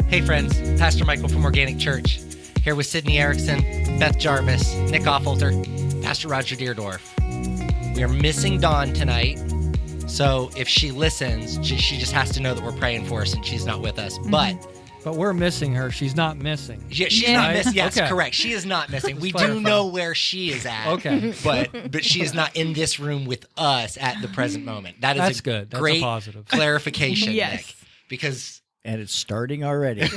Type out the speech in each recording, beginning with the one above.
Hey friends, Pastor Michael from Organic Church, here with Sydney Erickson, Beth Jarvis, Nick Offolter, Pastor Roger Deerdorf. We are missing Dawn tonight, so if she listens, she just has to know that we're praying for her since she's not with us. But we're missing her. She's not missing. Yeah, she's not missing. Yes, okay. Correct. She is not missing. We do know where she is at. Okay. But she is not in this room with us at the present moment. That's good. That's great a positive clarification, Yes. Nick. Because... And it's starting already. It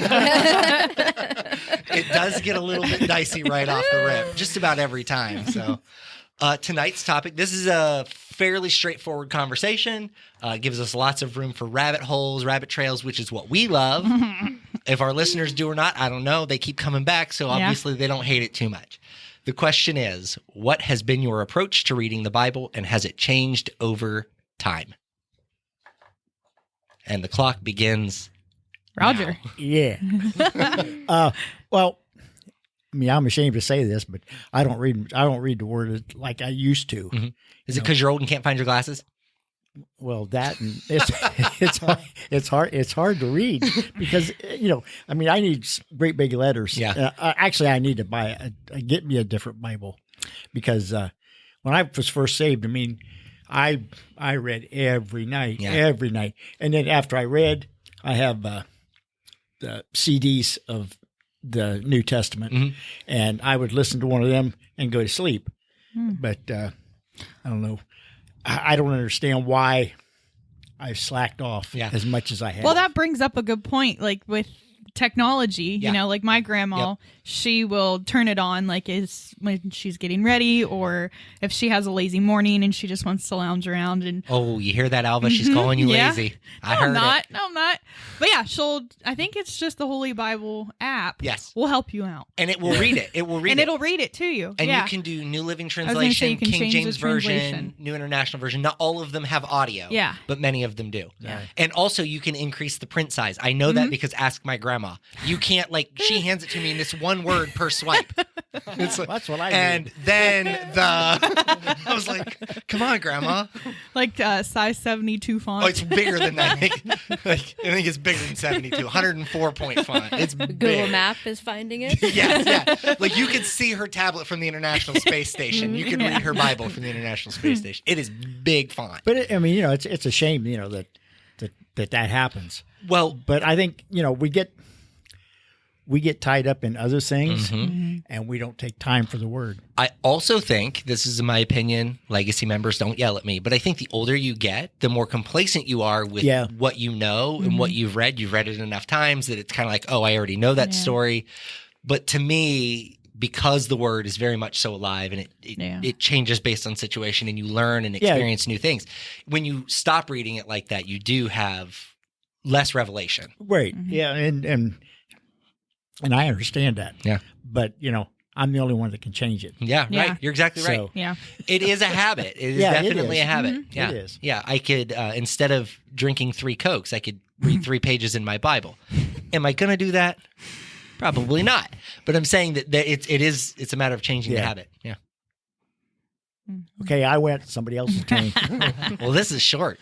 does get a little bit dicey right off the rip, just about every time. So tonight's topic, this is a fairly straightforward conversation. Gives us lots of room for rabbit holes, rabbit trails, which is what we love. If our listeners do or not, I don't know. They keep coming back, so obviously they don't hate it too much. The question is, what has been your approach to reading the Bible, and has it changed over time? And the clock begins Roger. now. Yeah. Well, I mean, I'm ashamed to say this, but I don't read the word like I used to. Mm-hmm. Is it because you're old and can't find your glasses? Well, that and it's hard to read because I mean, I need great big letters. Yeah. Actually, I need to get me a different Bible because when I was first saved, I mean, I read every night, and then after I read, I have the CDs of the New Testament, and I would listen to one of them and go to sleep. But I don't know. I don't understand why I've slacked off as much as I have. Well, that brings up a good point. Like with technology, like my grandma, she will turn it on like when she's getting ready, or if she has a lazy morning and she just wants to lounge around. And oh, you hear that, Alva? She's calling you lazy. I heard it. No, I'm not. But yeah, I think it's just the Holy Bible app. Yes, will help you out, and it will read it. It will read and it, it'll read it to you. And you can do New Living Translation, King James Version, New International Version. Not all of them have audio. Yeah, but many of them do. Yeah, and also you can increase the print size. I know that because ask my grandma. You can't she hands it to me in this one word per swipe. It's like, that's what I and did. Then I was like, come on, Grandma. Like size 72 font. Oh, it's bigger than that. I think it's bigger than 72. 104-point font. It's big. Google Map is finding it. Yeah. Like you could see her tablet from the International Space Station. You could read her Bible from the International Space Station. It is big font. But I mean, it's a shame, that happens. Well, but I think we get tied up in other things, and we don't take time for the Word. I also think, this is my opinion, legacy members, don't yell at me, but I think the older you get, the more complacent you are with what you know and what you've read. You've read it enough times that it's kind of like, oh, I already know that story. But to me, because the Word is very much so alive and it changes based on situation, and you learn and experience new things. When you stop reading it like that, you do have less revelation. Right. Yeah. And I understand that. Yeah. But, I'm the only one that can change it. Yeah, right. You're exactly right. Yeah. It is a habit. It is definitely a habit. Mm-hmm. Yeah. It is. Yeah. I could, instead of drinking 3 Cokes, I could read 3 pages in my Bible. Am I going to do that? Probably not. But I'm saying that it's a matter of changing the habit. Yeah. Okay, I went somebody else's turn. Well, this is short.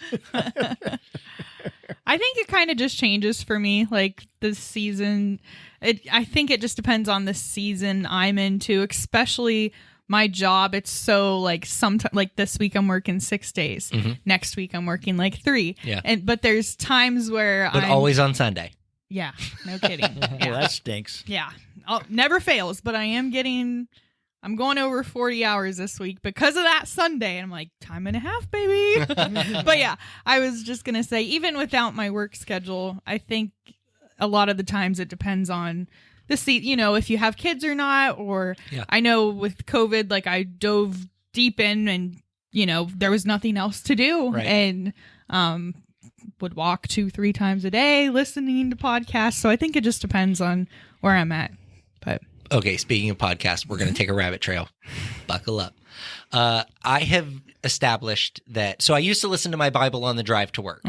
I think it kind of just changes for me, like this season. I think it just depends on the season I'm into, especially my job. It's so like sometimes, like this week I'm working 6 days. Next week I'm working like 3. Yeah. But there's times where I'm always on Sunday. Yeah, no kidding. Well, that stinks. Yeah, never fails. But I'm going over 40 hours this week because of that Sunday. And I'm like, time and a half, baby. But yeah, I was just going to say, even without my work schedule, I think a lot of the times it depends on if you have kids or not. Or I know with COVID, like I dove deep in and, there was nothing else to do. Right. And would walk 2-3 times a day listening to podcasts. So I think it just depends on where I'm at. But okay, speaking of podcasts, we're going to take a rabbit trail. Buckle up. I have established that. So I used to listen to my Bible on the drive to work.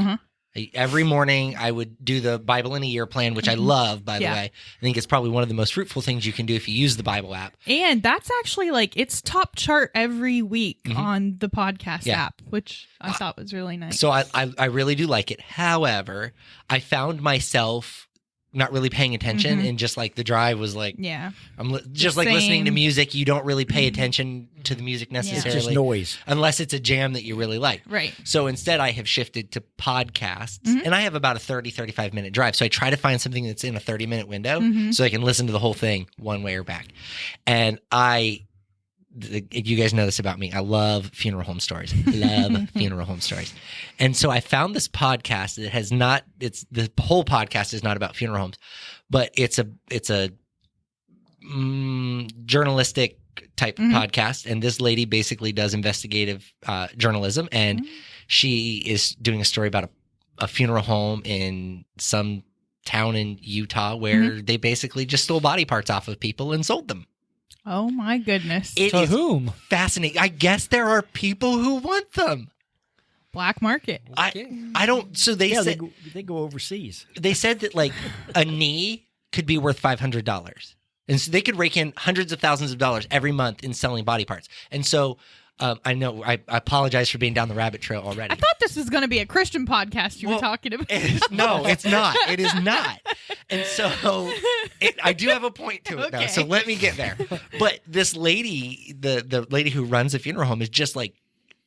Every morning I would do the Bible in a Year plan, which I love, by the way. I think it's probably one of the most fruitful things you can do if you use the Bible app. And that's actually it's top chart every week on the podcast app, which I thought was really nice. So I really do like it. However, I found myself not really paying attention, and just like the drive was like, Yeah. I'm just like listening to Same. music. You don't really pay attention to the music It's necessarily, just noise. unless it's a jam that you really like. Right. So instead, I have shifted to podcasts, and I have about a 35 minute drive. So I try to find something that's in a 30-minute window so I can listen to the whole thing one way or back. And you guys know this about me. I love funeral home stories. Love funeral home stories. And so I found this podcast that has not, the whole podcast is not about funeral homes, but it's a journalistic type podcast. And this lady basically does investigative journalism. And she is doing a story about a funeral home in some town in Utah where they basically just stole body parts off of people and sold them. Oh my goodness. It To is whom? fascinating. I guess there are people who want them. Black market. I don't. So they Yeah, said they go overseas. they said that like a knee could be worth $500, and so they could rake in hundreds of thousands of dollars every month in selling body parts. And so I know I apologize for being down the rabbit trail already. I thought this was going to be a Christian podcast you were talking about. No, it's not. It is not. And so I do have a point to it, though. Okay. So let me get there. But this lady, the lady who runs the funeral home, is just like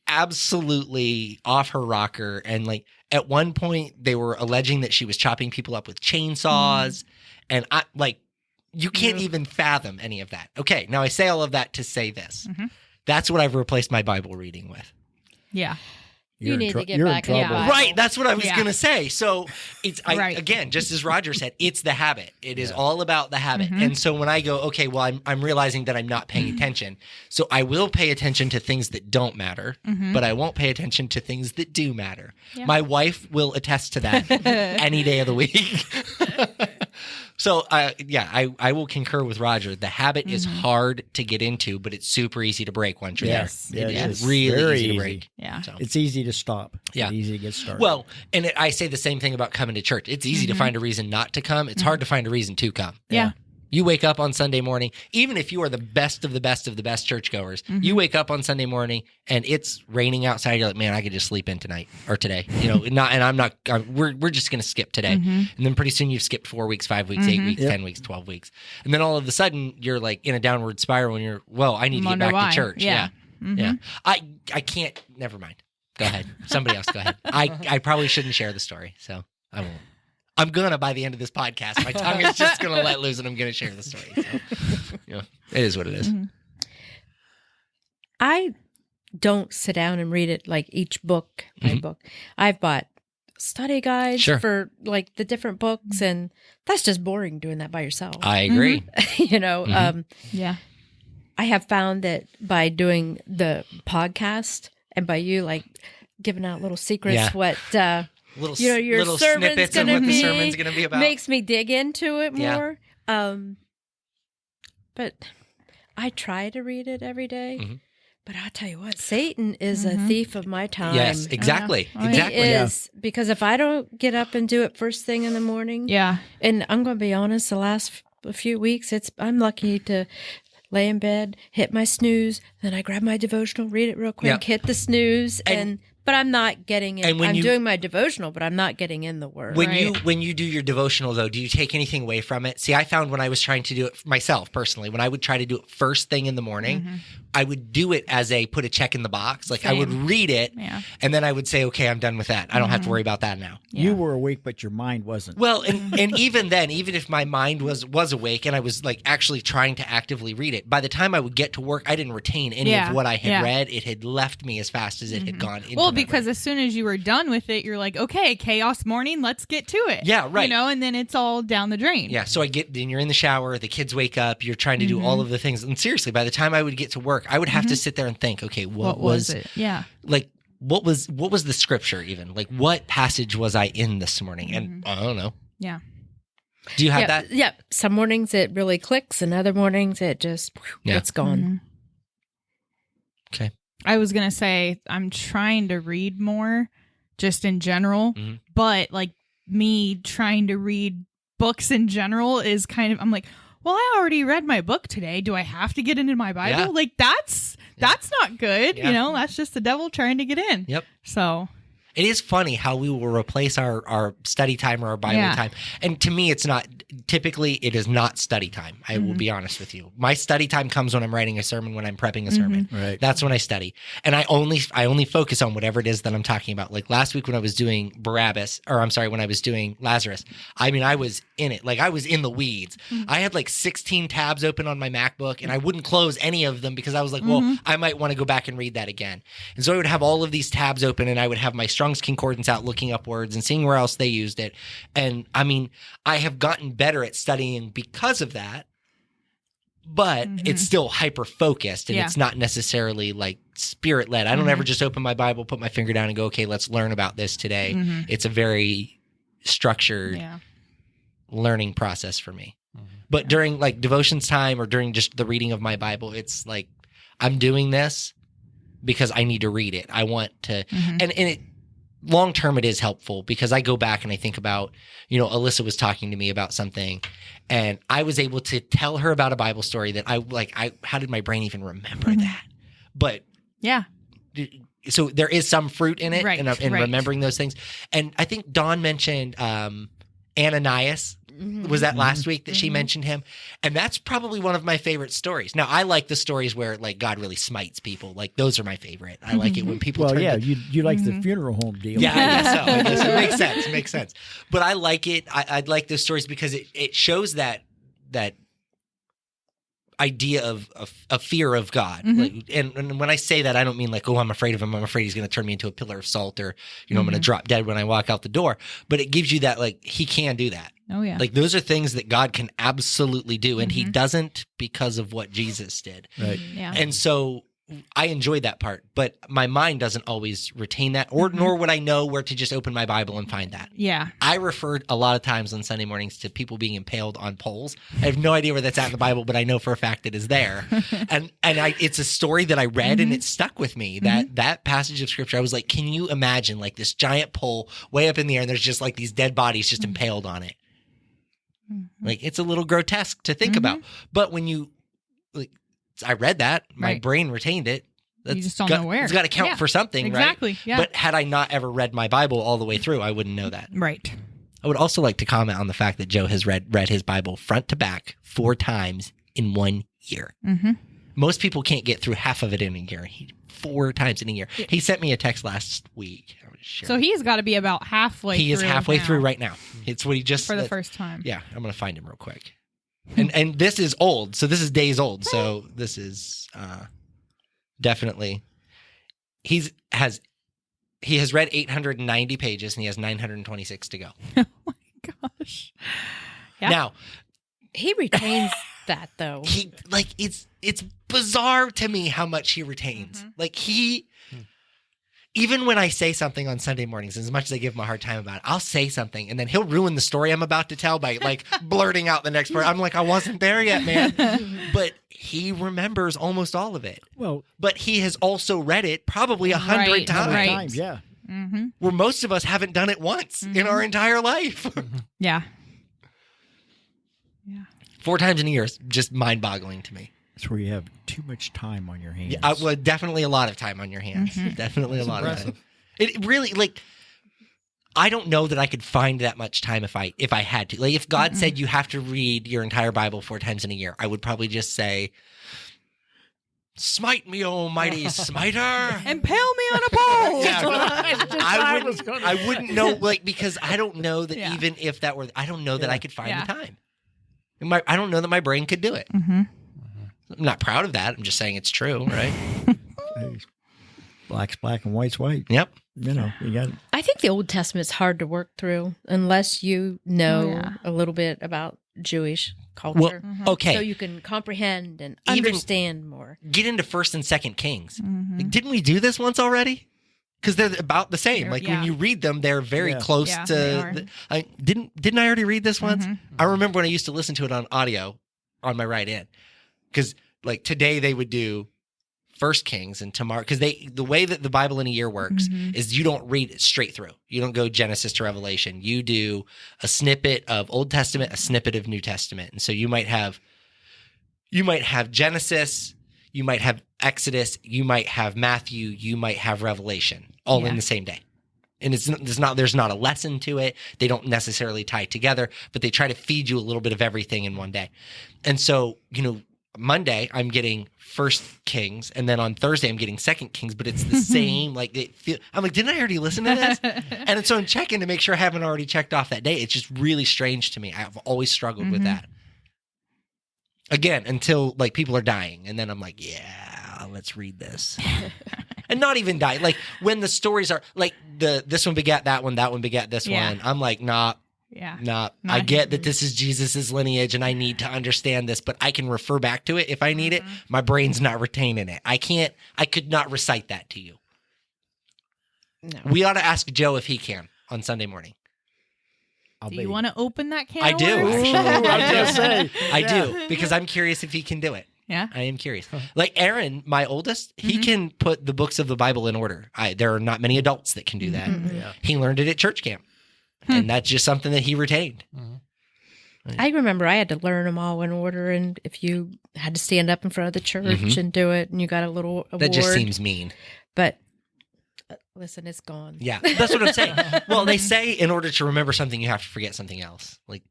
absolutely off her rocker. And like at one point, they were alleging that she was chopping people up with chainsaws. And I like, you can't even fathom any of that. Okay, now I say all of that to say this. That's what I've replaced my Bible reading with. Yeah. You need to get you're back in in trouble. your Right, that's what I was Yeah. going to say. So it's Right. again, just as Roger said, it's the habit. It is all about the habit. And so when I go, okay, well, I'm realizing that I'm not paying attention. So I will pay attention to things that don't matter, but I won't pay attention to things that do matter. Yeah. My wife will attest to that any day of the week. So, I will concur with Roger. The habit is hard to get into, but it's super easy to break once you're Yes. there. Yeah, It it is is. really Very easy to easy. break. Yeah. So. It's easy to stop. Yeah. It's easy to get started. Well, and I say the same thing about coming to church. It's easy to find a reason not to come. It's hard to find a reason to come. Yeah. You wake up on Sunday morning, even if you are the best of the best of the best churchgoers, you wake up on Sunday morning and it's raining outside. You're like, man, I could just sleep in tonight or today. We're just going to skip today. And then pretty soon you've skipped 4 weeks, 5 weeks, 8 weeks, 10 weeks, 12 weeks. And then all of a sudden you're like in a downward spiral and I need to get Wonder back why. to church. Yeah. Yeah. I can't, never mind. Go ahead. Somebody else go ahead. I probably shouldn't share the story, so I won't. I'm gonna by the end of this podcast. My tongue is just gonna let loose, and I'm gonna share the story. So, it is what it is. I don't sit down and read it like each book, my book. I've bought study guides Sure. for like the different books, and that's just boring doing that by yourself. I agree. Yeah. I have found that by doing the podcast and by you like giving out little secrets, Yeah. what Little, your little sermon's snippets of gonna what the be sermon's gonna be about. makes me dig into it Yeah. more. But I try to read it every day. But I'll tell you what, Satan is a thief of my time. Yes, exactly, Oh, yeah. exactly. He is, because if I don't get up and do it first thing in the morning, Yeah. and I'm going to be honest, the last few weeks, I'm lucky to lay in bed, hit my snooze, then I grab my devotional, read it real quick, Yep. hit the snooze, but I'm not getting in. And when I'm you- doing my devotional, but I'm not getting in the word. When you do your devotional, though, do you take anything away from it? See, I found when I was trying to do it myself personally, when I would try to do it first thing in the morning, I would do it as put a check in the box. Like I would Same. read it, Yeah. and then I would say, okay, I'm done with that. I don't have to worry about that now. Yeah. You were awake, but your mind wasn't. Well, and even then, even if my mind was awake and I was like actually trying to actively read it, by the time I would get to work, I didn't retain any Yeah, of what I had yeah. read. It had left me as fast as it had gone into Well, my because brain. as soon as you were done with it, you're like, okay, chaos morning, let's get to it. Yeah, right. And then it's all down the drain. Yeah, so then you're in the shower, the kids wake up, you're trying to do all of the things. And seriously, by the time I would get to work, I would have to sit there and think, okay, what was it? Yeah. like what was the scripture even? Like what passage was I in this morning? And I don't know. Yeah. Do you have yeah, that? Yeah. Some mornings it really clicks, and other mornings it just Yeah. it's gone. Okay. I was going to say, I'm trying to read more just in general, but like me trying to read books in general is kind of, I'm like, well, I already read my book today. Do I have to get into my Bible? Yeah. Like that's not good. Yeah. That's just the devil trying to get in. Yep. So It is funny how we will replace our study time or our Bible time. And to me, it's not, typically it is not study time. I will be honest with you. My study time comes when I'm writing a sermon, when I'm prepping a sermon. Right. That's when I study. And I only focus on whatever it is that I'm talking about. Like last week when I was doing when I was doing Lazarus, I mean, I was in it. Like I was in the weeds. I had like 16 tabs open on my MacBook and I wouldn't close any of them because I was like, well, I might want to go back and read that again. And so I would have all of these tabs open and I would have my Strong's Concordance out looking up words and seeing where else they used it. And I mean, I have gotten better at studying because of that, but it's still hyper-focused and it's not necessarily like spirit-led. I don't ever just open my Bible, put my finger down and go, okay, let's learn about this today. It's a very structured learning process for me. But during like devotions time or during just the reading of my Bible, it's like I'm doing this because I need to read it. I want to, and it long term it is helpful because I go back and I think about, Alyssa was talking to me about something and I was able to tell her about a Bible story that how did my brain even remember that? But so there is some fruit in it in remembering those things. And I think Dawn mentioned Ananias. Was that last week that she mentioned him? And that's probably one of my favorite stories. Now, I like the stories where like God really smites people. Like those are my favorite. I like it when people you like the funeral home deal. Yeah, I guess so. It makes sense. But I like it. I like those stories because it shows that idea of fear of God. Like, and when I say that, I don't mean like, oh, I'm afraid of him. I'm afraid he's going to turn me into a pillar of salt or, I'm going to drop dead when I walk out the door. But it gives you that, like, he can do that. Oh, yeah. Like, those are things that God can absolutely do. And he doesn't because of what Jesus did. Right. Yeah. And so I enjoyed that part, but my mind doesn't always retain that, nor would I know where to just open my Bible and find that. Yeah. I referred a lot of times on Sunday mornings to people being impaled on poles. I have no idea where that's at in the Bible, but I know for a fact it is there. and it's a story that I read and it stuck with me. That passage of scripture, I was like, can you imagine like this giant pole way up in the air and there's just like these dead bodies just impaled on it? Like it's a little grotesque to think about. But when you I read that. My brain retained it. You just don't know where. It's got to count for something, exactly, right? Yeah. But had I not ever read my Bible all the way through, I wouldn't know that. Right. I would also like to comment on the fact that Joe has read his Bible front to back 4 times in 1 year. Most people can't get through half of it in a year. 4 times in a year. He sent me a text last week. So he's got to be about halfway through. He is halfway through right now. It's what he just... For the first time. Yeah, I'm going to find him real quick. And this is old, so this is days old. So this is definitely he has read 890 pages and he has 926 to go. Oh my gosh! Yeah. Now he retains that though. It's bizarre to me how much he retains. Like even when I say something on Sunday mornings, as much as I give him a hard time about it, I'll say something and then he'll ruin the story I'm about to tell by like blurting out the next part. I'm like, I wasn't there yet, man. But he remembers almost all of it. Well, but he has also read it probably 100 times. Right. Yeah. Where most of us haven't done it once in our entire life. Yeah. 4 times in a year is just mind-boggling to me. That's where you have too much time on your hands. Yeah, well, definitely a lot of time on your hands. Definitely a lot of time. It really, like, I don't know that I could find that much time if I had to. Like, if God said you have to read your entire Bible 4 times in a year, I would probably just say, smite me, O mighty smiter. Impale me on a pole. I wouldn't know, like, because I don't know that even if that were, I don't know that I could find the time. I don't know that my brain could do it. I'm not proud of that. I'm just saying it's true, right? Black's black and white's white. Yep. You got it. I think the Old Testament's hard to work through unless you know a little bit about Jewish culture. Well, okay. So you can comprehend and understand more. Get into 1st and 2nd Kings. Like, didn't we do this once already? Because they're about the same. Like when you read them, they're very close to. Didn't I already read this once? I remember when I used to listen to it on audio on my ride in. Because like today they would do 1st Kings and tomorrow, because the way that the Bible in a year works is you don't read it straight through. You don't go Genesis to Revelation. You do a snippet of Old Testament, a snippet of New Testament. And so you might have Genesis, you might have Exodus, you might have Matthew, you might have Revelation, all in the same day. And there's not a lesson to it. They don't necessarily tie together, but they try to feed you a little bit of everything in one day. And so, Monday I'm getting First Kings, and then on Thursday I'm getting Second Kings, but it's the same. I'm like, didn't I already listen to this? And so I'm checking to make sure I haven't already checked off that day. It's just really strange to me. I've always struggled with that. Again, until people are dying, and then I'm like, yeah, let's read this. And not even die. Like when the stories are this one begat that one begat this one. I'm like, nah. Yeah. Nah. I get that this is Jesus's lineage and I need to understand this, but I can refer back to it if I need it. My brain's not retaining it. I could not recite that to you. No. We ought to ask Joe if he can on Sunday morning. Do you want to open that can? I do. Actually. I Yeah. do, because I'm curious if he can do it. Yeah. I am curious. Like Aaron, my oldest, he can put the books of the Bible in order. There are not many adults that can do that. Yeah. He learned it at church camp. And that's just something that he retained. I remember I had to learn them all in order, and if you had to stand up in front of the church and do it, and you got a little award. That just seems mean. But listen, it's gone. Yeah, that's what I'm saying. Well, they say in order to remember something, you have to forget something else. Like,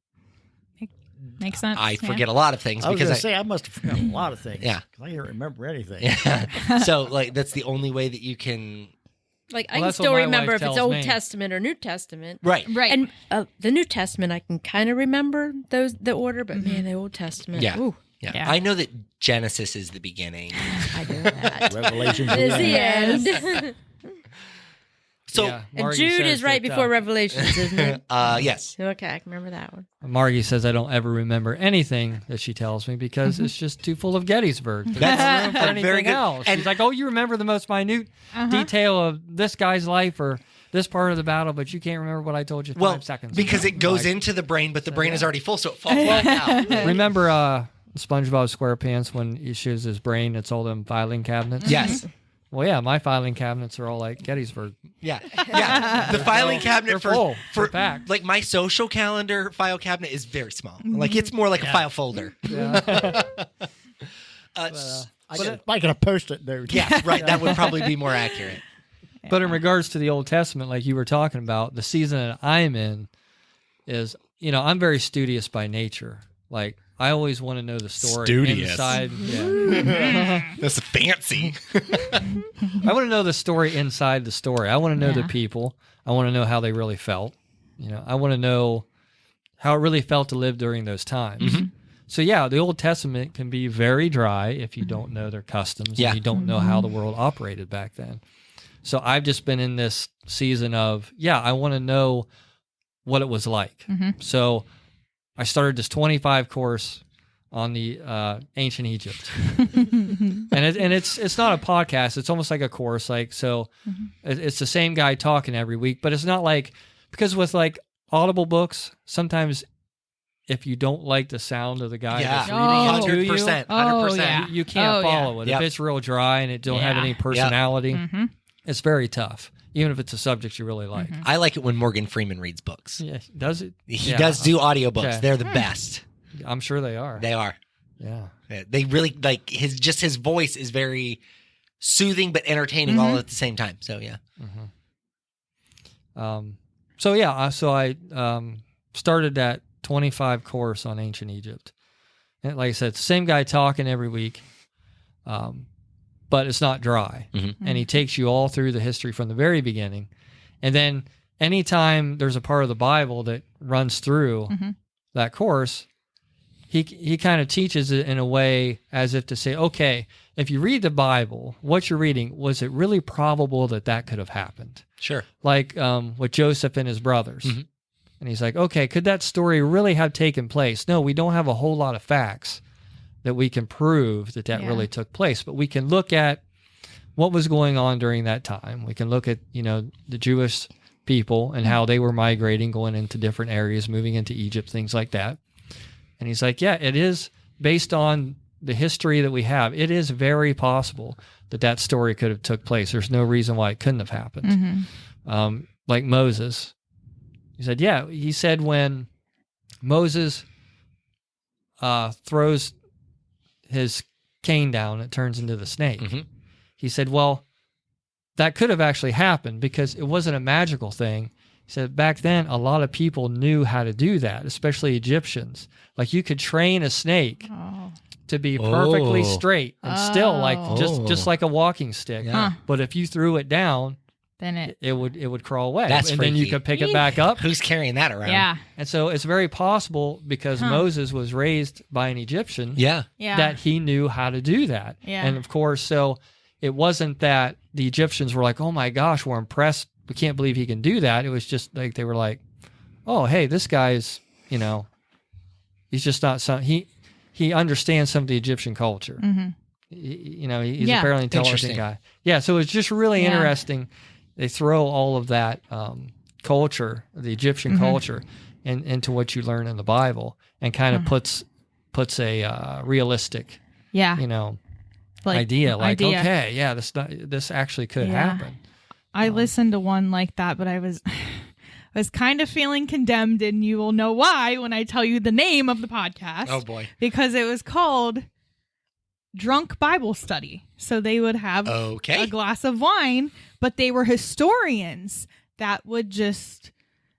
makes sense. I forget a lot of things I was because going to say I must have forgotten a lot of things. Yeah. 'Cause I can't remember anything. Yeah. So that's the only way that you can. Like Well, I can that's what still my remember wife if it's tells Old me. Testament or New Testament. Right. Right. And the New Testament, I can kind of remember the order, but man, the Old Testament. Yeah. Ooh, Yeah. I know that Genesis is the beginning. I know that. Revelations. It's the end. end. So, Yeah, And Margie Jude says is right that, before Revelations, isn't it? yes. Okay, I can remember that one. Margie says I don't ever remember anything that she tells me because it's just too full of Gettysburg. There's no room for anything very good. else. And- She's like, oh, you remember the most minute detail of this guy's life or this part of the battle, but you can't remember what I told you 5 seconds because ago. it goes Like, into the brain, but the brain is already full, so it falls back out. Remember SpongeBob SquarePants when he shows his brain, it's all them filing cabinets? Yes. Well, yeah, my filing cabinets are all like Gettysburg. Yeah. Yeah. The filing cabinet They're for full. They're packed. like my social calendar file cabinet is very small. Like it's more like a file folder. Yeah. I got a post-it there. Yeah, right. That would probably be more accurate. But in regards to the Old Testament, like you were talking about, the season that I'm in is, I'm very studious by nature. Like, I always want to know the story Studious. inside. Yeah. That's fancy. I want to know the story inside the story. I want to know the people. I want to know how they really felt. I want to know how it really felt to live during those times. So yeah, the Old Testament can be very dry if you don't know their customs and you don't know how the world operated back then. So I've just been in this season of, I want to know what it was like. So I started this 25 course on the ancient Egypt, and it's not a podcast. It's almost like a course. It's the same guy talking every week, but it's not like, because with like Audible books, sometimes if you don't like the sound of the guy that's reading it to you, 100%. you can't follow it. Yep. If it's real dry and it don't have any personality, it's very tough. Even if it's a subject you really like. I like it when Morgan Freeman reads books. Yeah, does it? He does do audiobooks. Okay. They're the best. I'm sure they are. They are. Yeah. They really like his voice is very soothing but entertaining all at the same time. So yeah. So I started that 25 course on ancient Egypt. And like I said, same guy talking every week. But it's not dry. And he takes you all through the history from the very beginning. And then anytime there's a part of the Bible that runs through that course, he kind of teaches it in a way as if to say, okay, if you read the Bible, what you're reading, was it really probable that could have happened? Sure. Like with Joseph and his brothers. And he's like, okay, could that story really have taken place? No, we don't have a whole lot of facts that we can prove that really took place. But we can look at what was going on during that time. We can look at, the Jewish people and how they were migrating, going into different areas, moving into Egypt, things like that. And he's like, yeah, it is based on the history that we have. It is very possible that story could have took place. There's no reason why it couldn't have happened. Like Moses. He said when Moses throws his cane down, it turns into the snake. He said, well, that could have actually happened because it wasn't a magical thing. He said back then, a lot of people knew how to do that, especially Egyptians. Like you could train a snake to be perfectly straight and still like just like a walking stick. Yeah. But if you threw it down, then it would crawl away. That's and freaky. then you could pick it back up. Who's carrying that around? Yeah. And so it's very possible because Moses was raised by an Egyptian Yeah. that he knew how to do that. Yeah. And of course, so it wasn't that the Egyptians were like, oh my gosh, we're impressed. We can't believe he can do that. It was just like they were like, oh, hey, this guy's, he's just not some, he understands some of the Egyptian culture. Mm-hmm. He's apparently an intelligent guy. Yeah, so it's just really interesting. They throw all of that culture, the Egyptian culture, into what you learn in the Bible, and kind of puts a realistic, idea. Like, okay, yeah, this actually could happen. I listened to one like that, but I was kind of feeling condemned, and you will know why when I tell you the name of the podcast. Oh boy, because it was called Drunk Bible Study. So they would have a glass of wine, but they were historians that would just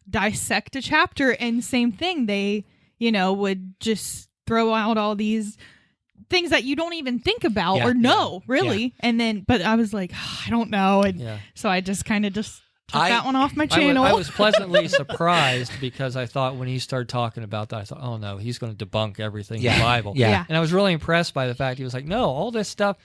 dissect a chapter, and same thing. They, would just throw out all these things that you don't even think about or know, really. Yeah. And then, but I was like, I don't know. And so I just kind of took that one off my channel. I was pleasantly surprised because I thought when he started talking about that, I thought, oh no, he's going to debunk everything in the Bible. Yeah. And I was really impressed by the fact he was like, no, all this stuff,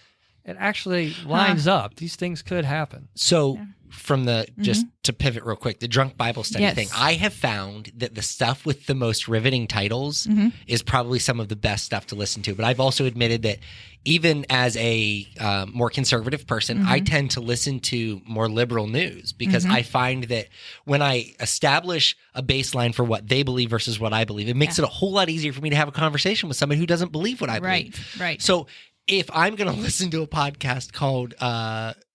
it actually lines up. These things could happen. So from the, just to pivot real quick, the Drunk Bible Study thing, I have found that the stuff with the most riveting titles is probably some of the best stuff to listen to. But I've also admitted that even as a more conservative person, I tend to listen to more liberal news because I find that when I establish a baseline for what they believe versus what I believe, it makes it a whole lot easier for me to have a conversation with somebody who doesn't believe what I believe. Right. So if I'm going to listen to a podcast called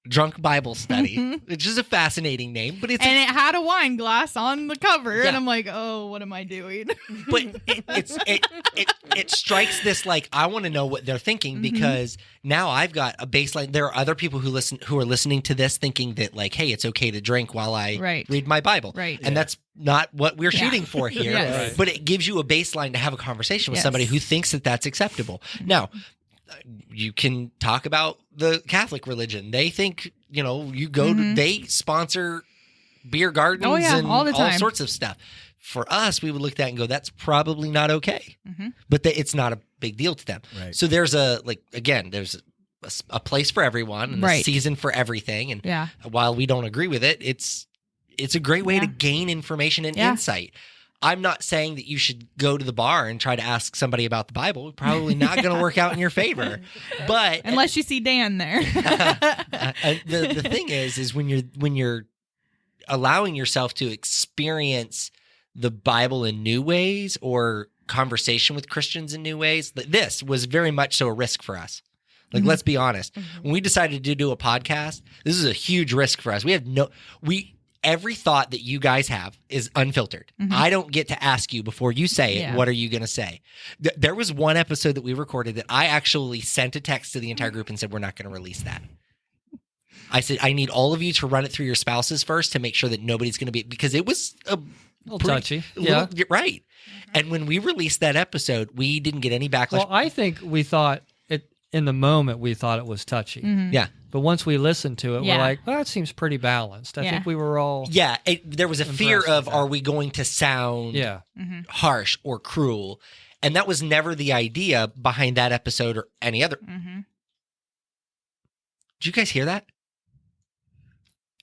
Drunk Bible Study, which is a fascinating name, but it had a wine glass on the cover, and I'm like, oh, what am I doing? But it strikes this like I want to know what they're thinking because now I've got a baseline. There are other people who are listening to this thinking that like, hey, it's okay to drink while I read my Bible, and that's not what we're shooting for here. Yes. But it gives you a baseline to have a conversation with somebody who thinks that that's acceptable. Now, you can talk about the Catholic religion. They think, you go to, they sponsor beer gardens and all the time. all sorts of stuff. For us, we would look at that and go, that's probably not okay. But it's not a big deal to them. Right. So there's there's a place for everyone and a season for everything. And while we don't agree with it, it's a great way to gain information and insight. I'm not saying that you should go to the bar and try to ask somebody about the Bible. Probably not going to work out in your favor. But unless you see Dan there. The thing is when you're allowing yourself to experience the Bible in new ways or conversation with Christians in new ways, this was very much so a risk for us. Like, let's be honest. When we decided to do a podcast, this is a huge risk for us. Every thought that you guys have is unfiltered. I don't get to ask you before you say it, what are you going to say? There was one episode that we recorded that I actually sent a text to the entire group and said, we're not going to release that. I said, I need all of you to run it through your spouses first to make sure that nobody's going to be, because it was a little touchy. Right. And when we released that episode, we didn't get any backlash. Well, I think we thought in the moment, we thought it was touchy. Yeah. But once we listened to it, we're like, well, that seems pretty balanced. I think we were all... Yeah, there was a fear of, are we going to sound harsh or cruel? And that was never the idea behind that episode or any other. Did you guys hear that?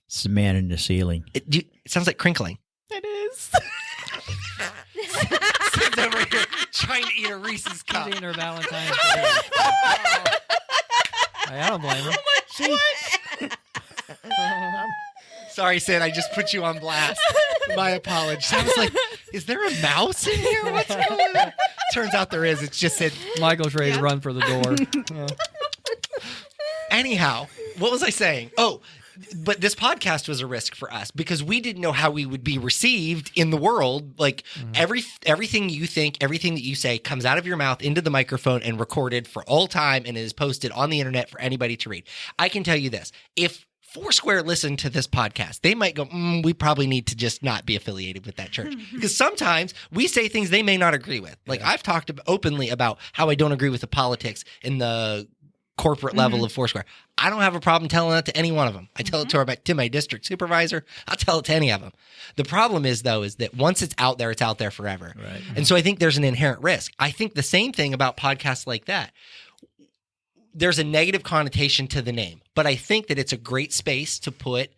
It's the man in the ceiling. It sounds like crinkling. It is. Sid's over here trying to eat a Reese's cup. She's eating her Valentine's Day. I don't blame her. Sorry, Sid, I just put you on blast. My apologies. I was like, is there a mouse in here? What's going on? Turns out there is. It's just Sid. Michael's ready to run for the door. Anyhow, what was I saying? Oh, but this podcast was a risk for us because we didn't know how we would be received in the world. Like everything you think, everything that you say comes out of your mouth into the microphone and recorded for all time and is posted on the internet for anybody to read. I can tell you this. If Foursquare listened to this podcast, they might go, we probably need to just not be affiliated with that church. Because sometimes we say things they may not agree with. Like I've talked openly about how I don't agree with the politics in the corporate level of Foursquare. I don't have a problem telling that to any one of them. I tell it to my district supervisor. I'll tell it to any of them. The problem is, though, is that once it's out there forever. Right. And so I think there's an inherent risk. I think the same thing about podcasts like that. There's a negative connotation to the name, but I think that it's a great space to put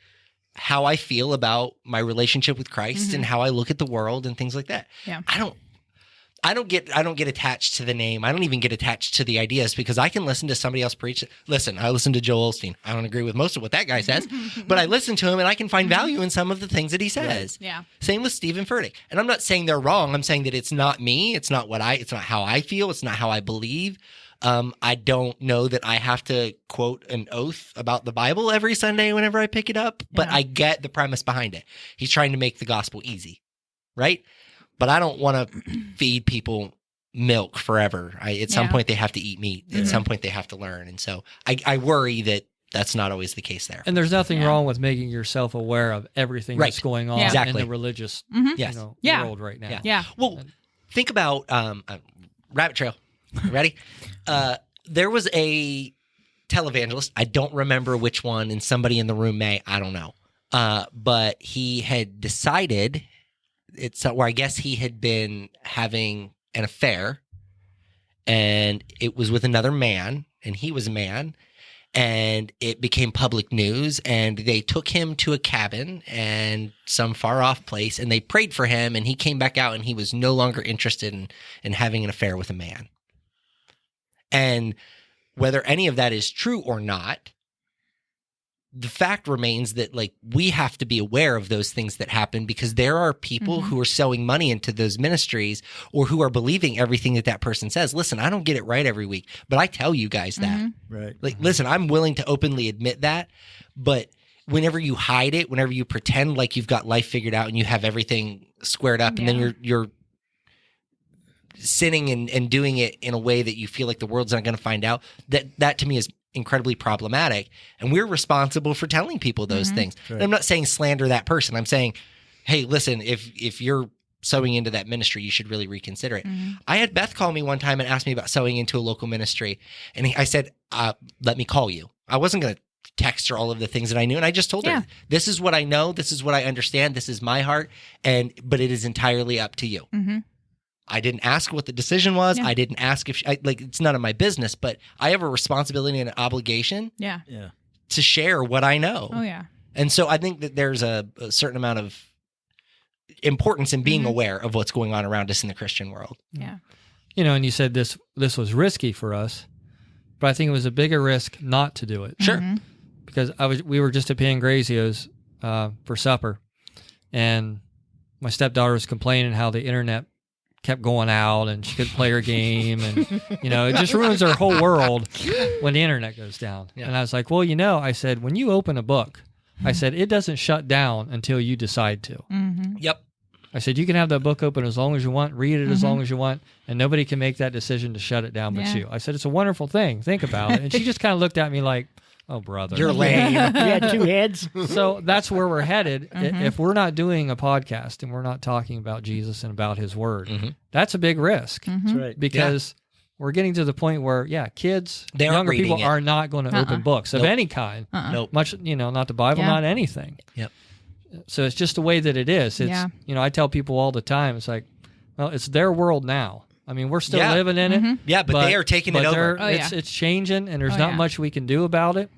how I feel about my relationship with Christ and how I look at the world and things like that. Yeah. I don't get attached to the name. I don't even get attached to the ideas because I can listen to somebody else preach. Listen, I listen to Joel Osteen. I don't agree with most of what that guy says, but I listen to him and I can find value in some of the things that he says. Yeah. Same with Stephen Furtick. And I'm not saying they're wrong. I'm saying that it's not me. It's not how I feel. It's not how I believe. I don't know that I have to quote an oath about the Bible every Sunday whenever I pick it up, but I get the premise behind it. He's trying to make the gospel easy, right? But I don't want to feed people milk forever. At some point, they have to eat meat. At some point, they have to learn. And so I worry that that's not always the case there. And there's nothing wrong with making yourself aware of everything that's going on in the religious world right now. Yeah. Well, think about Rabbit Trail. Ready? There was a televangelist. I don't remember which one, and somebody in the room may. I don't know. But he had decided... where I guess he had been having an affair and it was with another man and he was a man and it became public news and they took him to a cabin and some far off place and they prayed for him and he came back out and he was no longer interested in having an affair with a man. And whether any of that is true or not, the fact remains that like we have to be aware of those things that happen because there are people who are sowing money into those ministries or who are believing everything that person says. Listen, I don't get it right every week, but I tell you guys that. Right. Like, listen, I'm willing to openly admit that, but whenever you hide it, whenever you pretend like you've got life figured out and you have everything squared up and then you're sinning and doing it in a way that you feel like the world's not going to find out, that to me is incredibly problematic, and we're responsible for telling people those things. Right. I'm not saying slander that person. I'm saying, hey, listen, if you're sowing into that ministry, you should really reconsider it. I had Beth call me one time and ask me about sowing into a local ministry, and I said, let me call you. I wasn't going to text her all of the things that I knew, and I just told her, this is what I know, this is what I understand, this is my heart, but it is entirely up to you. I didn't ask what the decision was. I didn't ask if it's none of my business, but I have a responsibility and an obligation to share what I know. Oh, yeah. And so I think that there's a certain amount of importance in being aware of what's going on around us in the Christian world. Yeah. And you said this was risky for us, but I think it was a bigger risk not to do it. Sure. Because we were just at Pangrazio's for supper, and my stepdaughter was complaining how the internet kept going out and she couldn't play her game, and it just ruins her whole world when the internet goes down. And I was like, well, I said, when you open a book, I said, it doesn't shut down until you decide to. Yep. I said, you can have that book open as long as you want, read it as long as you want, and nobody can make that decision to shut it down but you. I said, it's a wonderful thing. Think about it. And she just kind of looked at me like, oh, brother. You're lame. You had two heads. So that's where we're headed. If we're not doing a podcast and we're not talking about Jesus and about his word, that's a big risk. That's right. Because we're getting to the point where, kids, they younger people are not going to open books of any kind. Nope. Much, not the Bible, not anything. Yep. So it's just the way that it is. It's, I tell people all the time, it's like, well, it's their world now. I mean, we're still living in it. Yeah, but they are taking it over. It's changing, and there's not much we can do about it.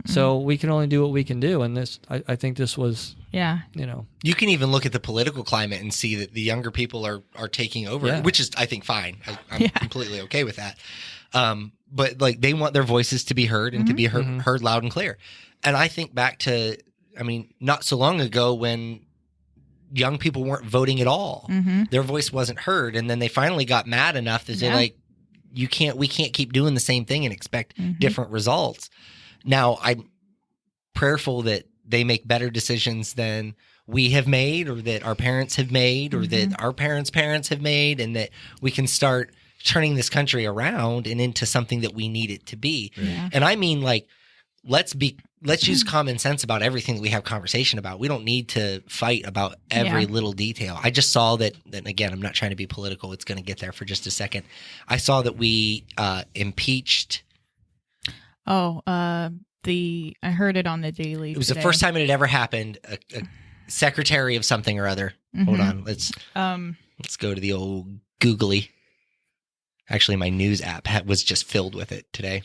So we can only do what we can do. And this, I think this was, You can even look at the political climate and see that the younger people are taking over, which is, I think, fine. I'm completely okay with that. But like they want their voices to be heard and to be heard loud and clear. And I think back to, not so long ago when young people weren't voting at all. Their voice wasn't heard. And then they finally got mad enough to say we can't keep doing the same thing and expect different results. Now, I'm prayerful that they make better decisions than we have made or that our parents have made or that our parents' parents have made, and that we can start turning this country around and into something that we need it to be. Yeah. And I mean, like, let's be let's use common sense about everything that we have conversation about. We don't need to fight about every little detail. I just saw that again, I'm not trying to be political. It's going to get there for just a second. I saw that we impeached. I heard it on the Daily. It was the first time it had ever happened. A secretary of something or other. Hold on. Let's go to the old Googly. Actually, my news app was just filled with it today.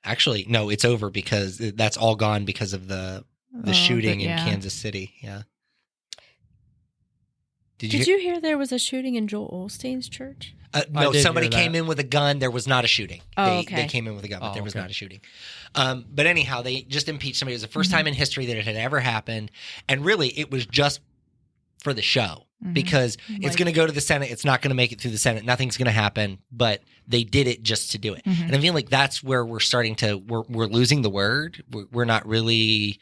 Actually, no, it's over because that's all gone because of the shooting in Kansas City. Yeah. Did you hear there was a shooting in Joel Osteen's church? No, somebody came in with a gun. There was not a shooting. They came in with a gun, but there was okay. not a shooting. But anyhow, they just impeached somebody. It was the first time in history that it had ever happened. And really, it was just for the show because it's going to go to the Senate. It's not going to make it through the Senate. Nothing's going to happen, but they did it just to do it. And I feel like that's where we're starting to, we're losing the word. We're not really...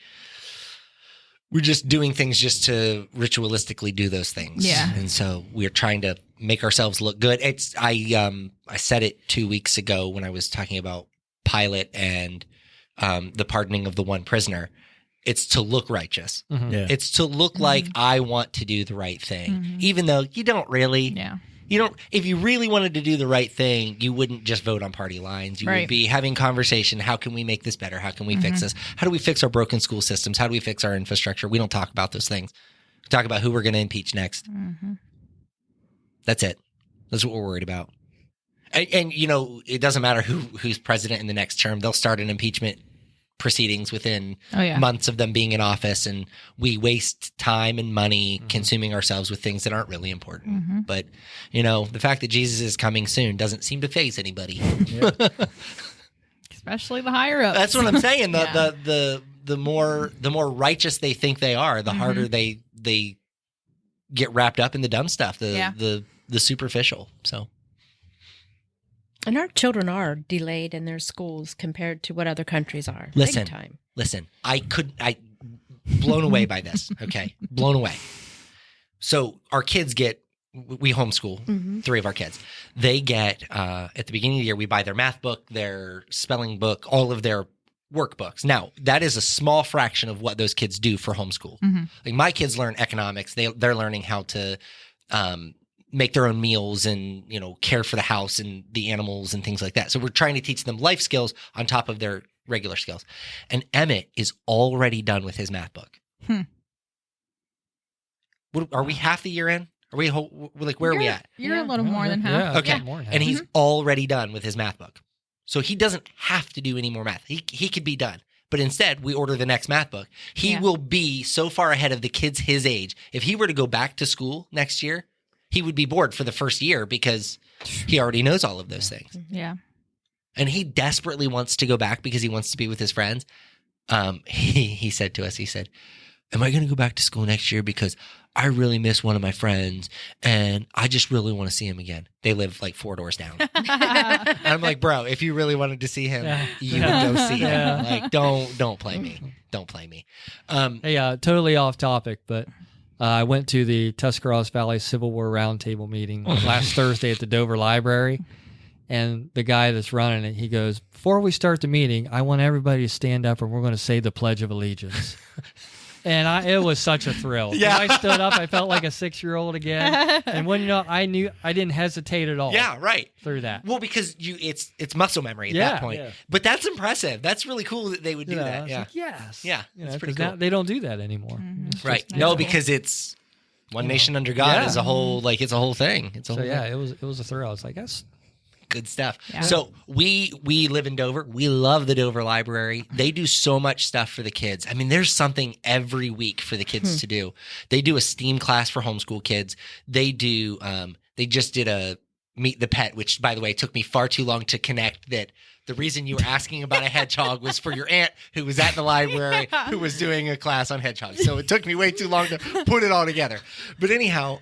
We're just doing things just to ritualistically do those things. Yeah. And so we're trying to make ourselves look good. I said it 2 weeks ago when I was talking about Pilate and the pardoning of the one prisoner. It's to look righteous. Yeah. It's to look like I want to do the right thing, even though you don't really. Yeah. You don't. If you really wanted to do the right thing, you wouldn't just vote on party lines. You would be having conversation. How can we make this better? How can we fix this? How do we fix our broken school systems? How do we fix our infrastructure? We don't talk about those things. We talk about who we're going to impeach next. That's it. That's what we're worried about. And you know, it doesn't matter who's president in the next term. They'll start an impeachment proceedings within months of them being in office, and we waste time and money consuming ourselves with things that aren't really important. But you know, the fact that Jesus is coming soon doesn't seem to faze anybody. Especially the higher ups. That's what I'm saying. The more righteous they think they are, the harder they get wrapped up in the dumb stuff, the superficial. So. And our children are delayed in their schools compared to what other countries are. Listen, Big time. Listen, blown away by this. Okay. Blown away. So our kids we homeschool 3 of our kids. They get, at the beginning of the year, we buy their math book, their spelling book, all of their workbooks. Now, that is a small fraction of what those kids do for homeschool. Like my kids learn economics. They're learning how to, make their own meals and, you know, care for the house and the animals and things like that. So we're trying to teach them life skills on top of their regular skills. And Emmett is already done with his math book. Are we half the year in? Are we where are we at? You're a little more than half. Yeah, Okay. more than half. And he's already done with his math book. So he doesn't have to do any more math. He could be done. But instead, we order the next math book. He will be so far ahead of the kids his age. If he were to go back to school next year, he would be bored for the first year because he already knows all of those things. Yeah. And he desperately wants to go back because he wants to be with his friends. He said to us, he said, am I going to go back to school next year because I really miss one of my friends and I just really want to see him again. They live like 4 doors down. And I'm like, bro, if you really wanted to see him, you would go see him. Like, don't play me. Don't play me. Hey, totally off topic, but I went to the Tuscarawas Valley Civil War Roundtable meeting last Thursday at the Dover Library, and the guy that's running it, he goes, before we start the meeting, I want everybody to stand up and we're going to say the Pledge of Allegiance. And it was such a thrill. Yeah. When I stood up, I felt like a 6-year-old again. And when I knew I didn't hesitate at all. Yeah, right. Through that. Well, because it's muscle memory at that point. Yeah. But that's impressive. That's really cool that they would do that. Yeah. Like, yes. Yeah, it's pretty cool. They don't do that anymore. Right. No, because it's one nation under God is a whole it's a whole thing. It's a whole thing. it was a thrill. I was like, that's good stuff. Yeah. So we live in Dover. We love the Dover Library. They do so much stuff for the kids. I mean, there's something every week for the kids to do. They do a STEAM class for homeschool kids. They do. They just did a Meet the Pet, which, by the way, took me far too long to connect that. The reason you were asking about a hedgehog was for your aunt who was at the library who was doing a class on hedgehogs. So it took me way too long to put it all together. But anyhow,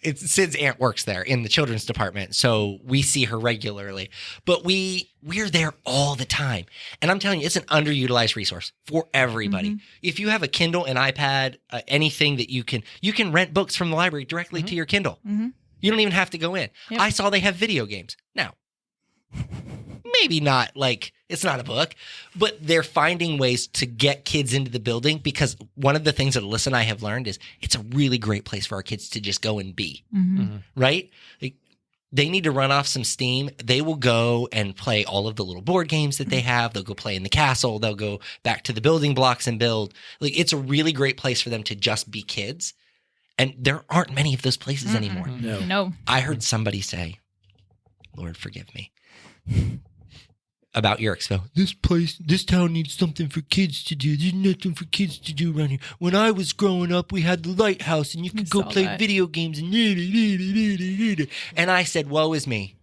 Sid's aunt works there in the children's department, so we see her regularly. But we're there all the time. And I'm telling you, it's an underutilized resource for everybody. If you have a Kindle, an iPad, anything that you can rent books from the library directly to your Kindle. You don't even have to go in. I saw they have video games. Now, maybe not like it's not a book, but they're finding ways to get kids into the building, because one of the things that Alyssa and I have learned is it's a really great place for our kids to just go and be, right? Like, they need to run off some steam. They will go and play all of the little board games that they have. They'll go play in the castle. They'll go back to the building blocks and build. Like, it's a really great place for them to just be kids. And there aren't many of those places anymore. No. I heard somebody say, Lord, forgive me, about your expo. This town needs something for kids to do. There's nothing for kids to do around here. When I was growing up, we had the lighthouse and you could go play video games and I said, woe is me,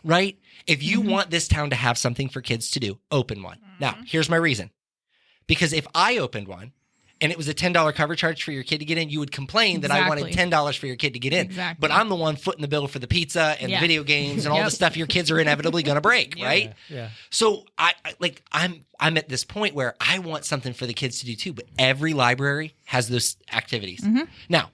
right? If you want this town to have something for kids to do, open one. Now, here's my reason. Because if I opened one and it was a $10 cover charge for your kid to get in, you would complain that I wanted $10 for your kid to get in. Exactly. But I'm the one footing the bill for the pizza and the video games and all the stuff your kids are inevitably going to break, right? Yeah. So I'm at this point where I want something for the kids to do too, but every library has those activities. Now,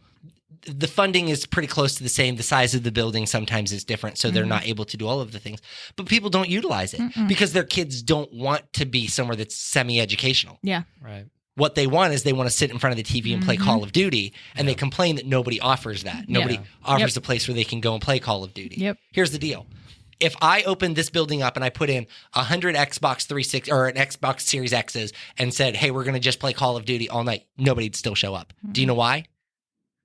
the funding is pretty close to the same. The size of the building sometimes is different, so they're not able to do all of the things. But people don't utilize it because their kids don't want to be somewhere that's semi-educational. Yeah. Right. What they want is they want to sit in front of the TV and play Call of Duty, and they complain that nobody offers that. Nobody offers a place where they can go and play Call of Duty. Yep. Here's the deal. If I opened this building up and I put in 100 Xbox 360 or an Xbox Series X's and said, hey, we're going to just play Call of Duty all night, nobody'd still show up. Do you know why?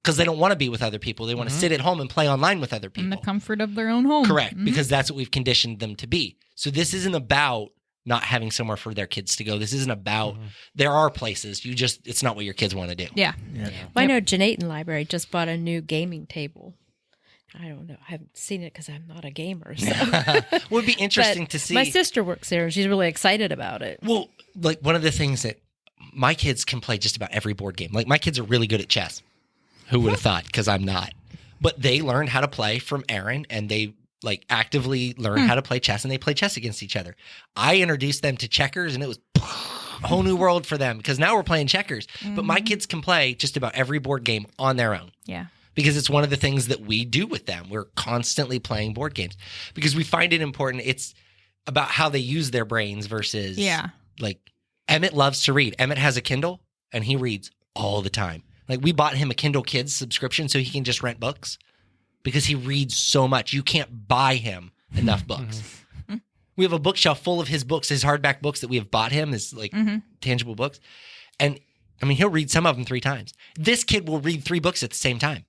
Because they don't want to be with other people. They want to sit at home and play online with other people. In the comfort of their own home. Correct, because that's what we've conditioned them to be. So this isn't about not having somewhere for their kids to go. This isn't about, there are places, it's not what your kids want to do. Yeah. Well, I know Janayton Library just bought a new gaming table. I don't know. I haven't seen it because I'm not a gamer. So. It would be interesting to see. My sister works there and she's really excited about it. Well, like one of the things that my kids can play just about every board game. Like my kids are really good at chess. Who would have thought? Because I'm not. But they learned how to play from Aaron, and they like actively learn how to play chess, and they play chess against each other. I introduced them to checkers, and it was a whole new world for them because now we're playing checkers. But my kids can play just about every board game on their own. Yeah. Because it's one of the things that we do with them. We're constantly playing board games because we find it important. It's about how they use their brains versus like Emmett loves to read. Emmett has a Kindle and he reads all the time. Like we bought him a Kindle Kids subscription so he can just rent books because he reads so much. You can't buy him enough books. We have a bookshelf full of his books, his hardback books that we have bought him, his like tangible books. And I mean, he'll read some of them 3 times. This kid will read 3 books at the same time.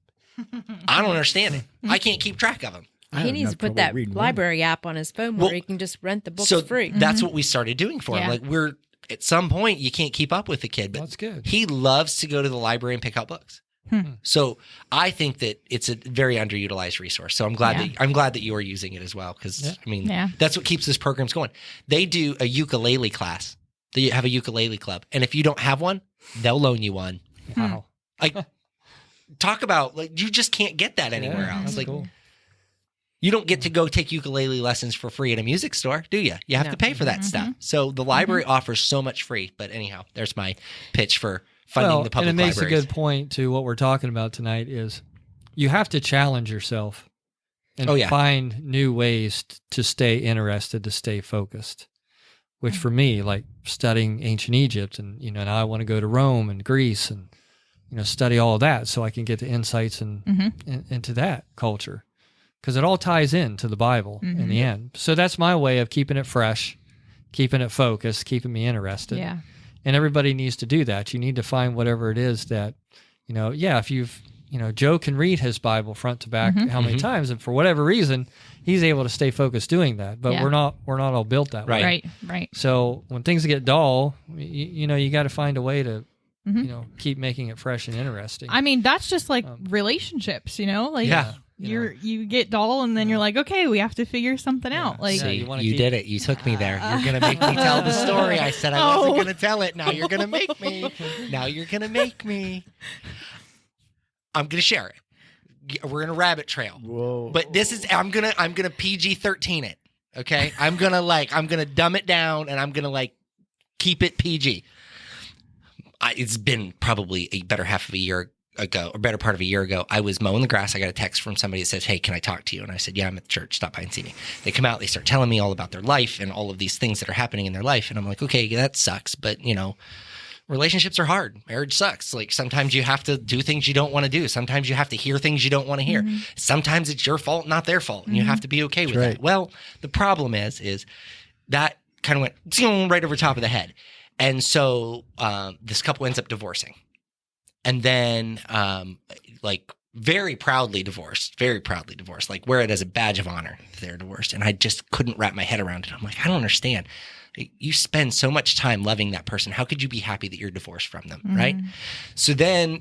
I don't understand it. I can't keep track of them. He needs to put that library app on his phone where he can just rent the books free. That's what we started doing for him. Like we're at some point you can't keep up with the kid, but that's good. He loves to go to the library and pick out books. So I think that it's a very underutilized resource. So I'm glad that you are using it as well because I mean that's what keeps this programs going. They do a ukulele class. They have a ukulele club, and if you don't have one, they'll loan you one. Wow. Like talk about like you just can't get that anywhere else. Like cool. You don't get to go take ukulele lessons for free at a music store, do you? You have to pay for that stuff. So the library offers so much free. But anyhow, there's my pitch for funding the public libraries. And it makes a good point to what we're talking about tonight is you have to challenge yourself and find new ways to stay interested, to stay focused. Which for me, like studying ancient Egypt and, now I want to go to Rome and Greece and, study all of that so I can get the insights into that culture. Because it all ties into the Bible in the end. So that's my way of keeping it fresh, keeping it focused, keeping me interested. Yeah. And everybody needs to do that. You need to find whatever it is that, if you've, Joe can read his Bible front to back how many times, and for whatever reason, he's able to stay focused doing that. But we're not all built that way. Right. So when things get dull, you got to find a way to, keep making it fresh and interesting. I mean, that's just like relationships, like you get dull and then you're like, okay, we have to figure something out. Like you did it. You took me there. You're going to make me tell the story. I said I wasn't going to tell it. Now you're going to make me. I'm going to share it. We're in a rabbit trail. Whoa. But this is I'm going to PG-13 it. Okay? I'm going to dumb it down and I'm going to keep it PG. It's been probably a better half of a year ago, or better part of a year ago, I was mowing the grass. I got a text from somebody that says, "Hey, can I talk to you?" And I said, "Yeah, I'm at the church. Stop by and see me." They come out, they start telling me all about their life and all of these things that are happening in their life. And I'm like, okay, that sucks. But, relationships are hard. Marriage sucks. Like sometimes you have to do things you don't want to do. Sometimes you have to hear things you don't want to hear. Sometimes it's your fault, not their fault. And you have to be okay with that. Well, the problem is that kind of went right over top of the head. And so this couple ends up divorcing. And then very proudly divorced, like wear it as a badge of honor that they're divorced. And I just couldn't wrap my head around it. I'm like, I don't understand. You spend so much time loving that person. How could you be happy that you're divorced from them, right? So then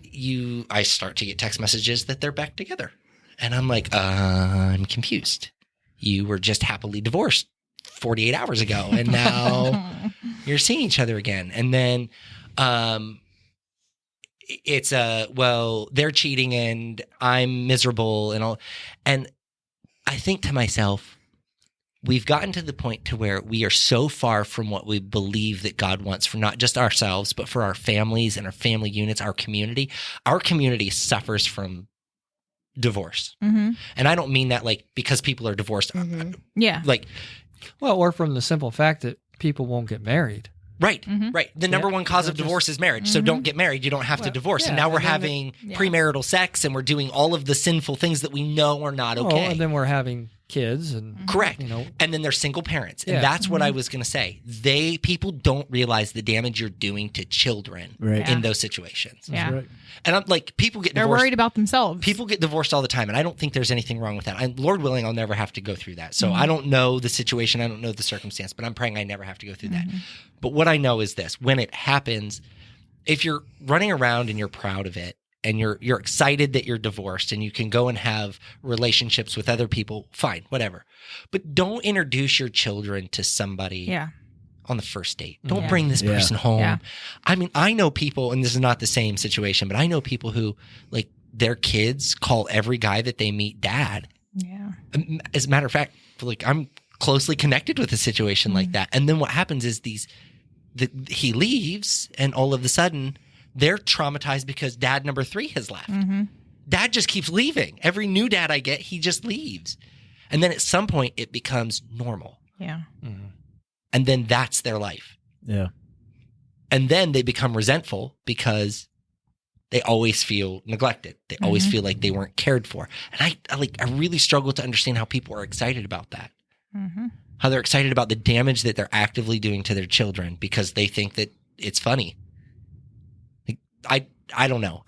I start to get text messages that they're back together. And I'm like, I'm confused. You were just happily divorced 48 hours ago, and now you're seeing each other again. And then it's they're cheating and I'm miserable and all. And I think to myself, we've gotten to the point to where we are so far from what we believe that God wants for not just ourselves, but for our families and our family units, our community. Our community suffers from divorce. And I don't mean that like because people are divorced. Or from the simple fact that people won't get married. Right, right. The number one cause of divorce is marriage. So don't get married. You don't have to divorce. And now we're having premarital sex and we're doing all of the sinful things that we know are not okay. And then we're having kids and correct. And then they're single parents. And that's what I was going to say. People don't realize the damage you're doing to children in those situations. Yeah. Right. And I'm like, people get They're divorced. worried about themselves. People get divorced all the time. And I don't think there's anything wrong with that. And Lord willing, I'll never have to go through that. So I don't know the situation. I don't know the circumstance, but I'm praying I never have to go through that. But what I know is this: when it happens, if you're running around and you're proud of it and you're excited that you're divorced and you can go and have relationships with other people, fine, whatever. But don't introduce your children to somebody on the first date. Don't bring this person home. Yeah. I mean, I know people, and this is not the same situation, but I know people who, like, their kids call every guy that they meet dad. Yeah. As a matter of fact, like, I'm closely connected with a situation like that. And then what happens is he leaves, and all of a sudden they're traumatized because dad number 3 has left. Dad just keeps leaving. Every new dad I get, he just leaves. And then at some point it becomes normal. Yeah. And then that's their life. Yeah. And then they become resentful because they always feel neglected. They always feel like they weren't cared for. And I really struggle to understand how people are excited about that. How they're excited about the damage that they're actively doing to their children because they think that it's funny. Like, I don't know.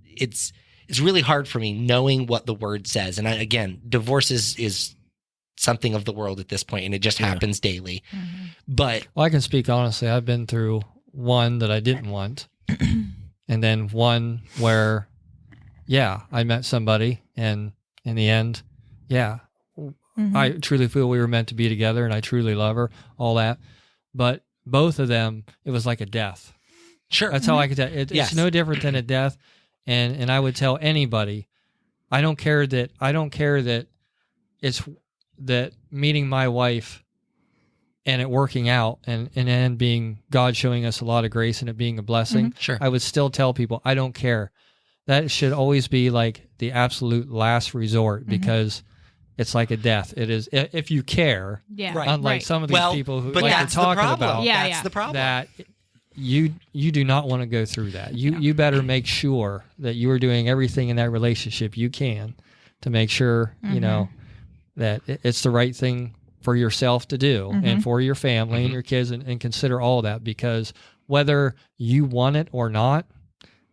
It's really hard for me knowing what the word says. And again, divorce is something of the world at this point, and it just happens daily. But I can speak honestly. I've been through one that I didn't want, and then one where, I met somebody, and in the end, I truly feel we were meant to be together, and I truly love her, all that. But both of them, it was like a death. Sure. That's how I could tell. It's no different than a death. And I would tell anybody, I don't care that it's that meeting my wife and it working out and being God showing us a lot of grace and it being a blessing. Sure. I would still tell people, I don't care. That should always be like the absolute last resort because it's like a death. It is, if you care. Yeah. Unlike some of these people who like that's you're talking the problem. about. That's the problem. That you do not want to go through that. You better make sure that you are doing everything in that relationship you can to make sure, that it's the right thing for yourself to do and for your family and your kids and consider all that, because whether you want it or not,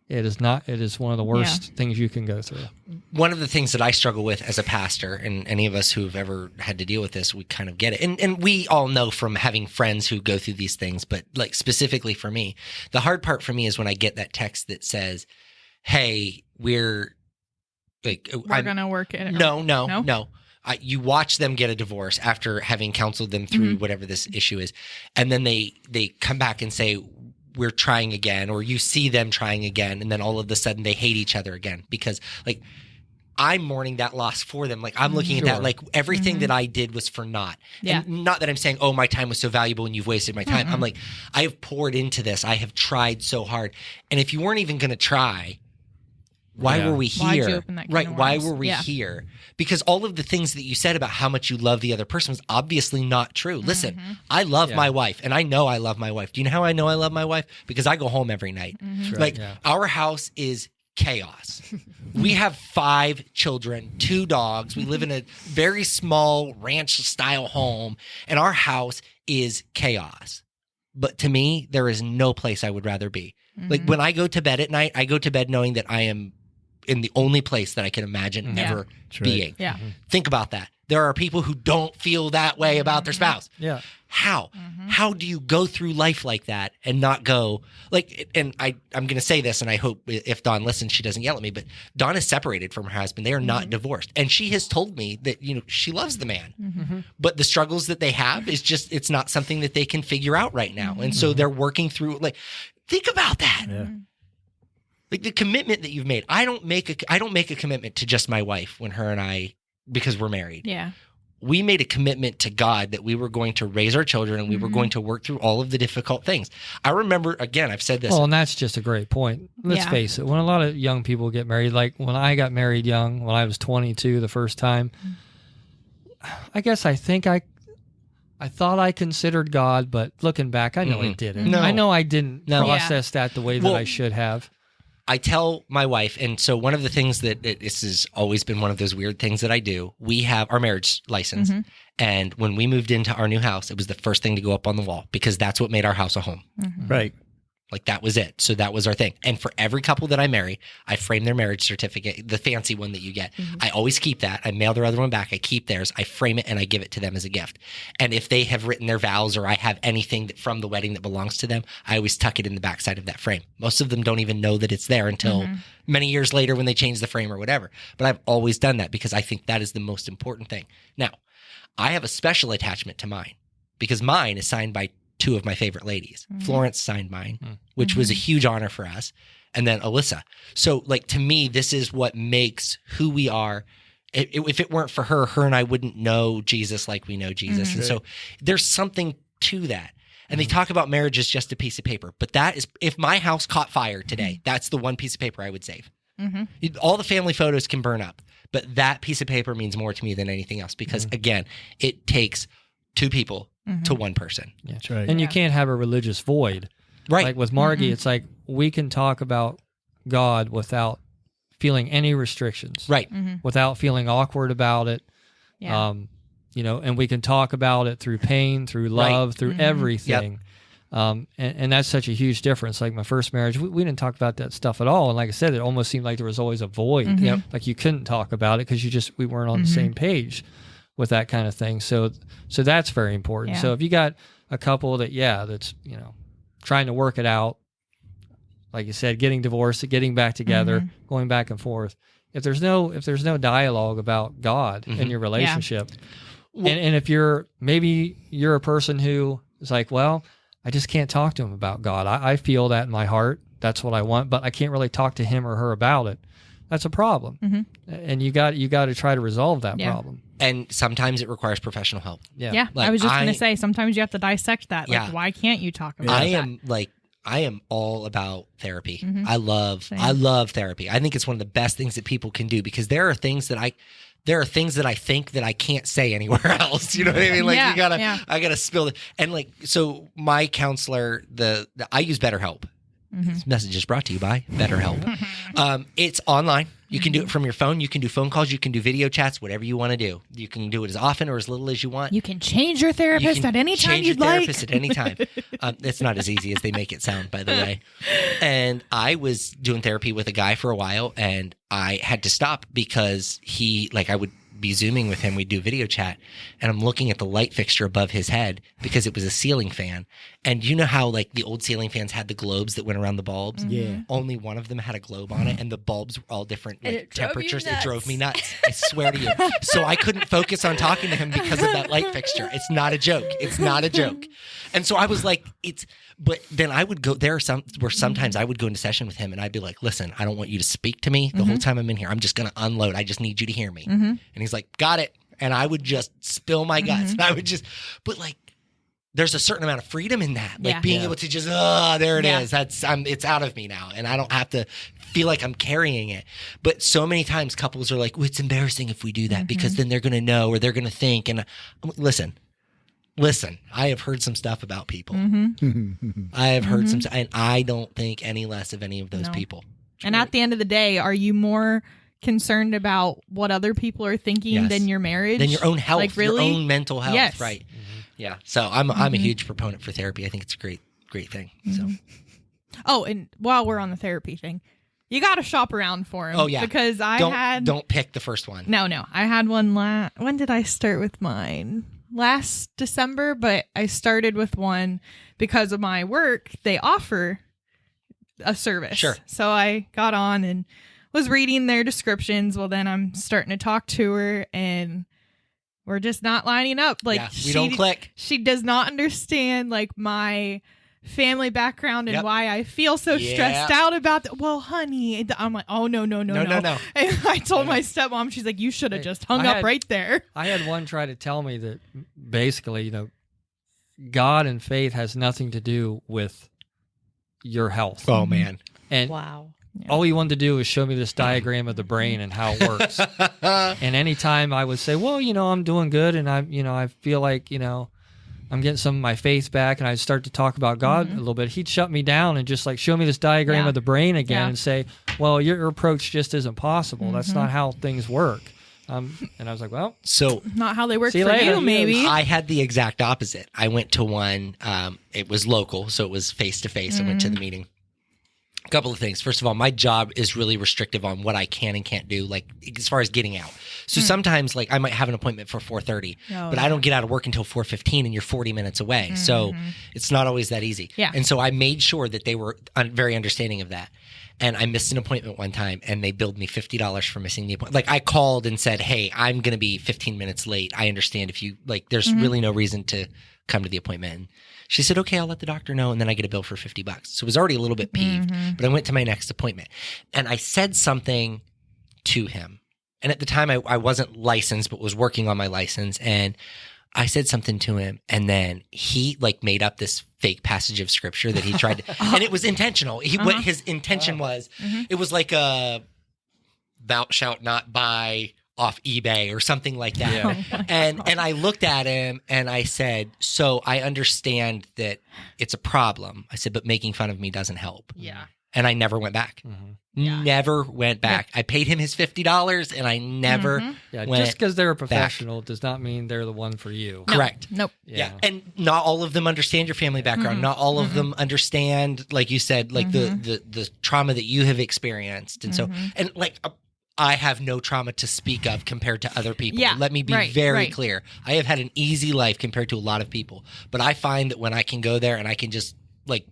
it is one of the worst things you can go through. One of the things that I struggle with as a pastor, and any of us who've ever had to deal with this, we kind of get it. And we all know from having friends who go through these things, but like specifically for me, the hard part for me is when I get that text that says, hey, we're going to work it out. No. You watch them get a divorce after having counseled them through whatever this issue is. And then they come back and say, we're trying again, or you see them trying again. And then all of a sudden they hate each other again because like I'm mourning that loss for them. Like I'm looking at that, like everything that I did was for naught. Yeah. And not that I'm saying, oh, my time was so valuable and you've wasted my time. I'm like, I have poured into this. I have tried so hard. And if you weren't even going to try, Why were we Why'd you here? open that can Right. of Why worms? were we Yeah. here? Because all of the things that you said about how much you love the other person was obviously not true. Listen, I love my wife, and I know I love my wife. Do you know how I know I love my wife? Because I go home every night. That's right, Like yeah. our house is chaos. We have 5 children, 2 dogs. We live in a very small ranch style home, and our house is chaos. But to me, there is no place I would rather be. Like when I go to bed at night, I go to bed knowing that I am in the only place that I can imagine ever being. Yeah. Think about that. There are people who don't feel that way about their spouse. Yeah. How? How do you go through life like that and not go like? And I'm going to say this, and I hope if Dawn listens, she doesn't yell at me. But Dawn is separated from her husband; they are not divorced, and she has told me that she loves the man, but the struggles that they have is just it's not something that they can figure out right now, and so they're working through. Like, think about that. Yeah. Like the commitment that you've made. I don't make a commitment to just my wife when her and I because we're married. Yeah. We made a commitment to God that we were going to raise our children and we were going to work through all of the difficult things. I remember, again, I've said this. Well, and that's just a great point. Let's face it. When a lot of young people get married, like when I got married young, when I was 22 the first time, I guess I thought I considered God, but looking back, I know I didn't. No. I know I didn't No. process that the way that I should have. I tell my wife, and so one of the things that this has always been one of those weird things that I do, we have our marriage license. And when we moved into our new house, it was the first thing to go up on the wall because that's what made our house a home. Right. Like that was it. So that was our thing. And for every couple that I marry, I frame their marriage certificate, the fancy one that you get. I always keep that. I mail their other one back. I keep theirs. I frame it and I give it to them as a gift. And if they have written their vows or I have anything from the wedding that belongs to them, I always tuck it in the backside of that frame. Most of them don't even know that it's there until many years later when they change the frame or whatever. But I've always done that because I think that is the most important thing. Now, I have a special attachment to mine because mine is signed by 2 of my favorite ladies. Florence signed mine, which was a huge honor for us. And then Alyssa. So like to me, this is what makes who we are. If it weren't for her, her and I wouldn't know Jesus like we know Jesus. And so there's something to that. And they talk about marriage as just a piece of paper. But that is, if my house caught fire today, that's the one piece of paper I would save. All the family photos can burn up. But that piece of paper means more to me than anything else because again, it takes 2 people to 1 person. Yeah. That's right. And you can't have a religious void. Right. Like with Margie, it's like we can talk about God without feeling any restrictions. Right. Without feeling awkward about it. Yeah. And we can talk about it through pain, through love, through everything. And that's such a huge difference. Like my first marriage, we didn't talk about that stuff at all. And like I said, it almost seemed like there was always a void. Like you couldn't talk about it because we weren't on the same page with that kind of thing. So that's very important. Yeah. So if you got a couple that's, trying to work it out, like you said, getting divorced, getting back together, going back and forth. If there's no dialogue about God in your relationship, and if maybe you're a person who is like, well, I just can't talk to him about God. I feel that in my heart. That's what I want, but I can't really talk to him or her about it. That's a problem. And you got to try to resolve that problem. And sometimes it requires professional help. Yeah. Like, I was just going to say, sometimes you have to dissect that. Like, Yeah. why can't you talk about that? I am all about therapy. Mm-hmm. I love therapy. I think it's one of the best things that people can do because there are things that I think that I can't say anywhere else. You know what I mean? Like I gotta spill it. And like, so my counselor, I use BetterHelp. This message is brought to you by BetterHelp. It's online. You can do it from your phone. You can do phone calls. You can do video chats, whatever you want to do. You can do it as often or as little as you want. You can change your therapist at any time you'd like. Change your therapist at any time. It's not as easy as they make it sound, by the way. And I was doing therapy with a guy for a while, and I had to stop because I would be Zooming with him. We'd do video chat, and I'm looking at the light fixture above his head because it was a ceiling fan. And you know how like the old ceiling fans had the globes that went around the bulbs? Yeah. Only one of them had a globe on it, and the bulbs were all different And it drove you temperatures. It nuts. drove me nuts. I swear to you. So I couldn't focus on talking to him because of that light fixture. It's not a joke. It's not a joke. And so I was like, but then I would go, there are sometimes I would go into session with him and I'd be like, listen, I don't want you to speak to me the whole time I'm in here. I'm just going to unload. I just need you to hear me. And he's like, got it. And I would just spill my guts. And I would but like, there's a certain amount of freedom in that. Like being able to just, there it is. It's out of me now. And I don't have to feel like I'm carrying it. But so many times couples are like, well, it's embarrassing if we do that because then they're going to know or they're going to think. And listen, I have heard some stuff about people. I have heard some, and I don't think any less of any of those people. And at the end of the day, are you more concerned about what other people are thinking than your marriage? Than your own health, like, really? your own mental health, yes. right? Yeah. So I'm a huge proponent for therapy. I think it's a great thing. So. Oh, and while we're on the therapy thing, you got to shop around for him. Oh yeah, because don't pick the first one. No, I had one. When did I start with mine? Last December, but I started with one because of my work. They offer a service, sure. So I got on and was reading their descriptions. Well, then I'm starting to talk to her, and we're just not lining up. Like we don't click. She does not understand like my family background and why I feel so stressed out about that. Well, honey, I'm like, oh no. And I told my stepmom, she's like, you should have just hung up right there. I had one try to tell me that basically, God and faith has nothing to do with your health. Oh man. And all he wanted to do was show me this diagram of the brain and how it works. And anytime I would say, well, I'm doing good, and I feel like, I'm getting some of my faith back, and I'd start to talk about God a little bit, he'd shut me down and just like show me this diagram of the brain again and say, well, your approach just isn't possible. That's not how things work. And I was like, well, so not how they work for later. you, maybe. I had the exact opposite. I went to one, it was local, so it was face-to-face. I went to the meeting. A couple of things. First of all, my job is really restrictive on what I can and can't do, like as far as getting out. So sometimes, like I might have an appointment for 4:30, but I don't get out of work until 4:15, and you're 40 minutes away. So it's not always that easy. Yeah. And so I made sure that they were very understanding of that. And I missed an appointment one time, and they billed me $50 for missing the appointment. Like I called and said, "Hey, I'm going to be 15 minutes late. I understand if you like. There's really no reason to come to the appointment." And she said, "Okay, I'll let the doctor know," and then I get a bill for $50. So I was already a little bit peeved, but I went to my next appointment, and I said something to him. And at the time, I wasn't licensed, but was working on my license, and I said something to him, and then he like made up this fake passage of scripture that he tried to, and it was intentional. What his intention was, it was like thou shalt not buy off eBay or something like that. Yeah. And I looked at him and I said, so I understand that it's a problem. I said, but making fun of me doesn't help. Yeah. And I never went back. Never went back. I paid him his $50 and I never went just because they're a professional does not mean they're the one for you. No. Correct. Nope. Yeah. And not all of them understand your family background. Not all of them understand, like you said, like the trauma that you have experienced. And so, and like, I have no trauma to speak of compared to other people. Yeah, let me be very clear. I have had an easy life compared to a lot of people. But I find that when I can go there and I can just like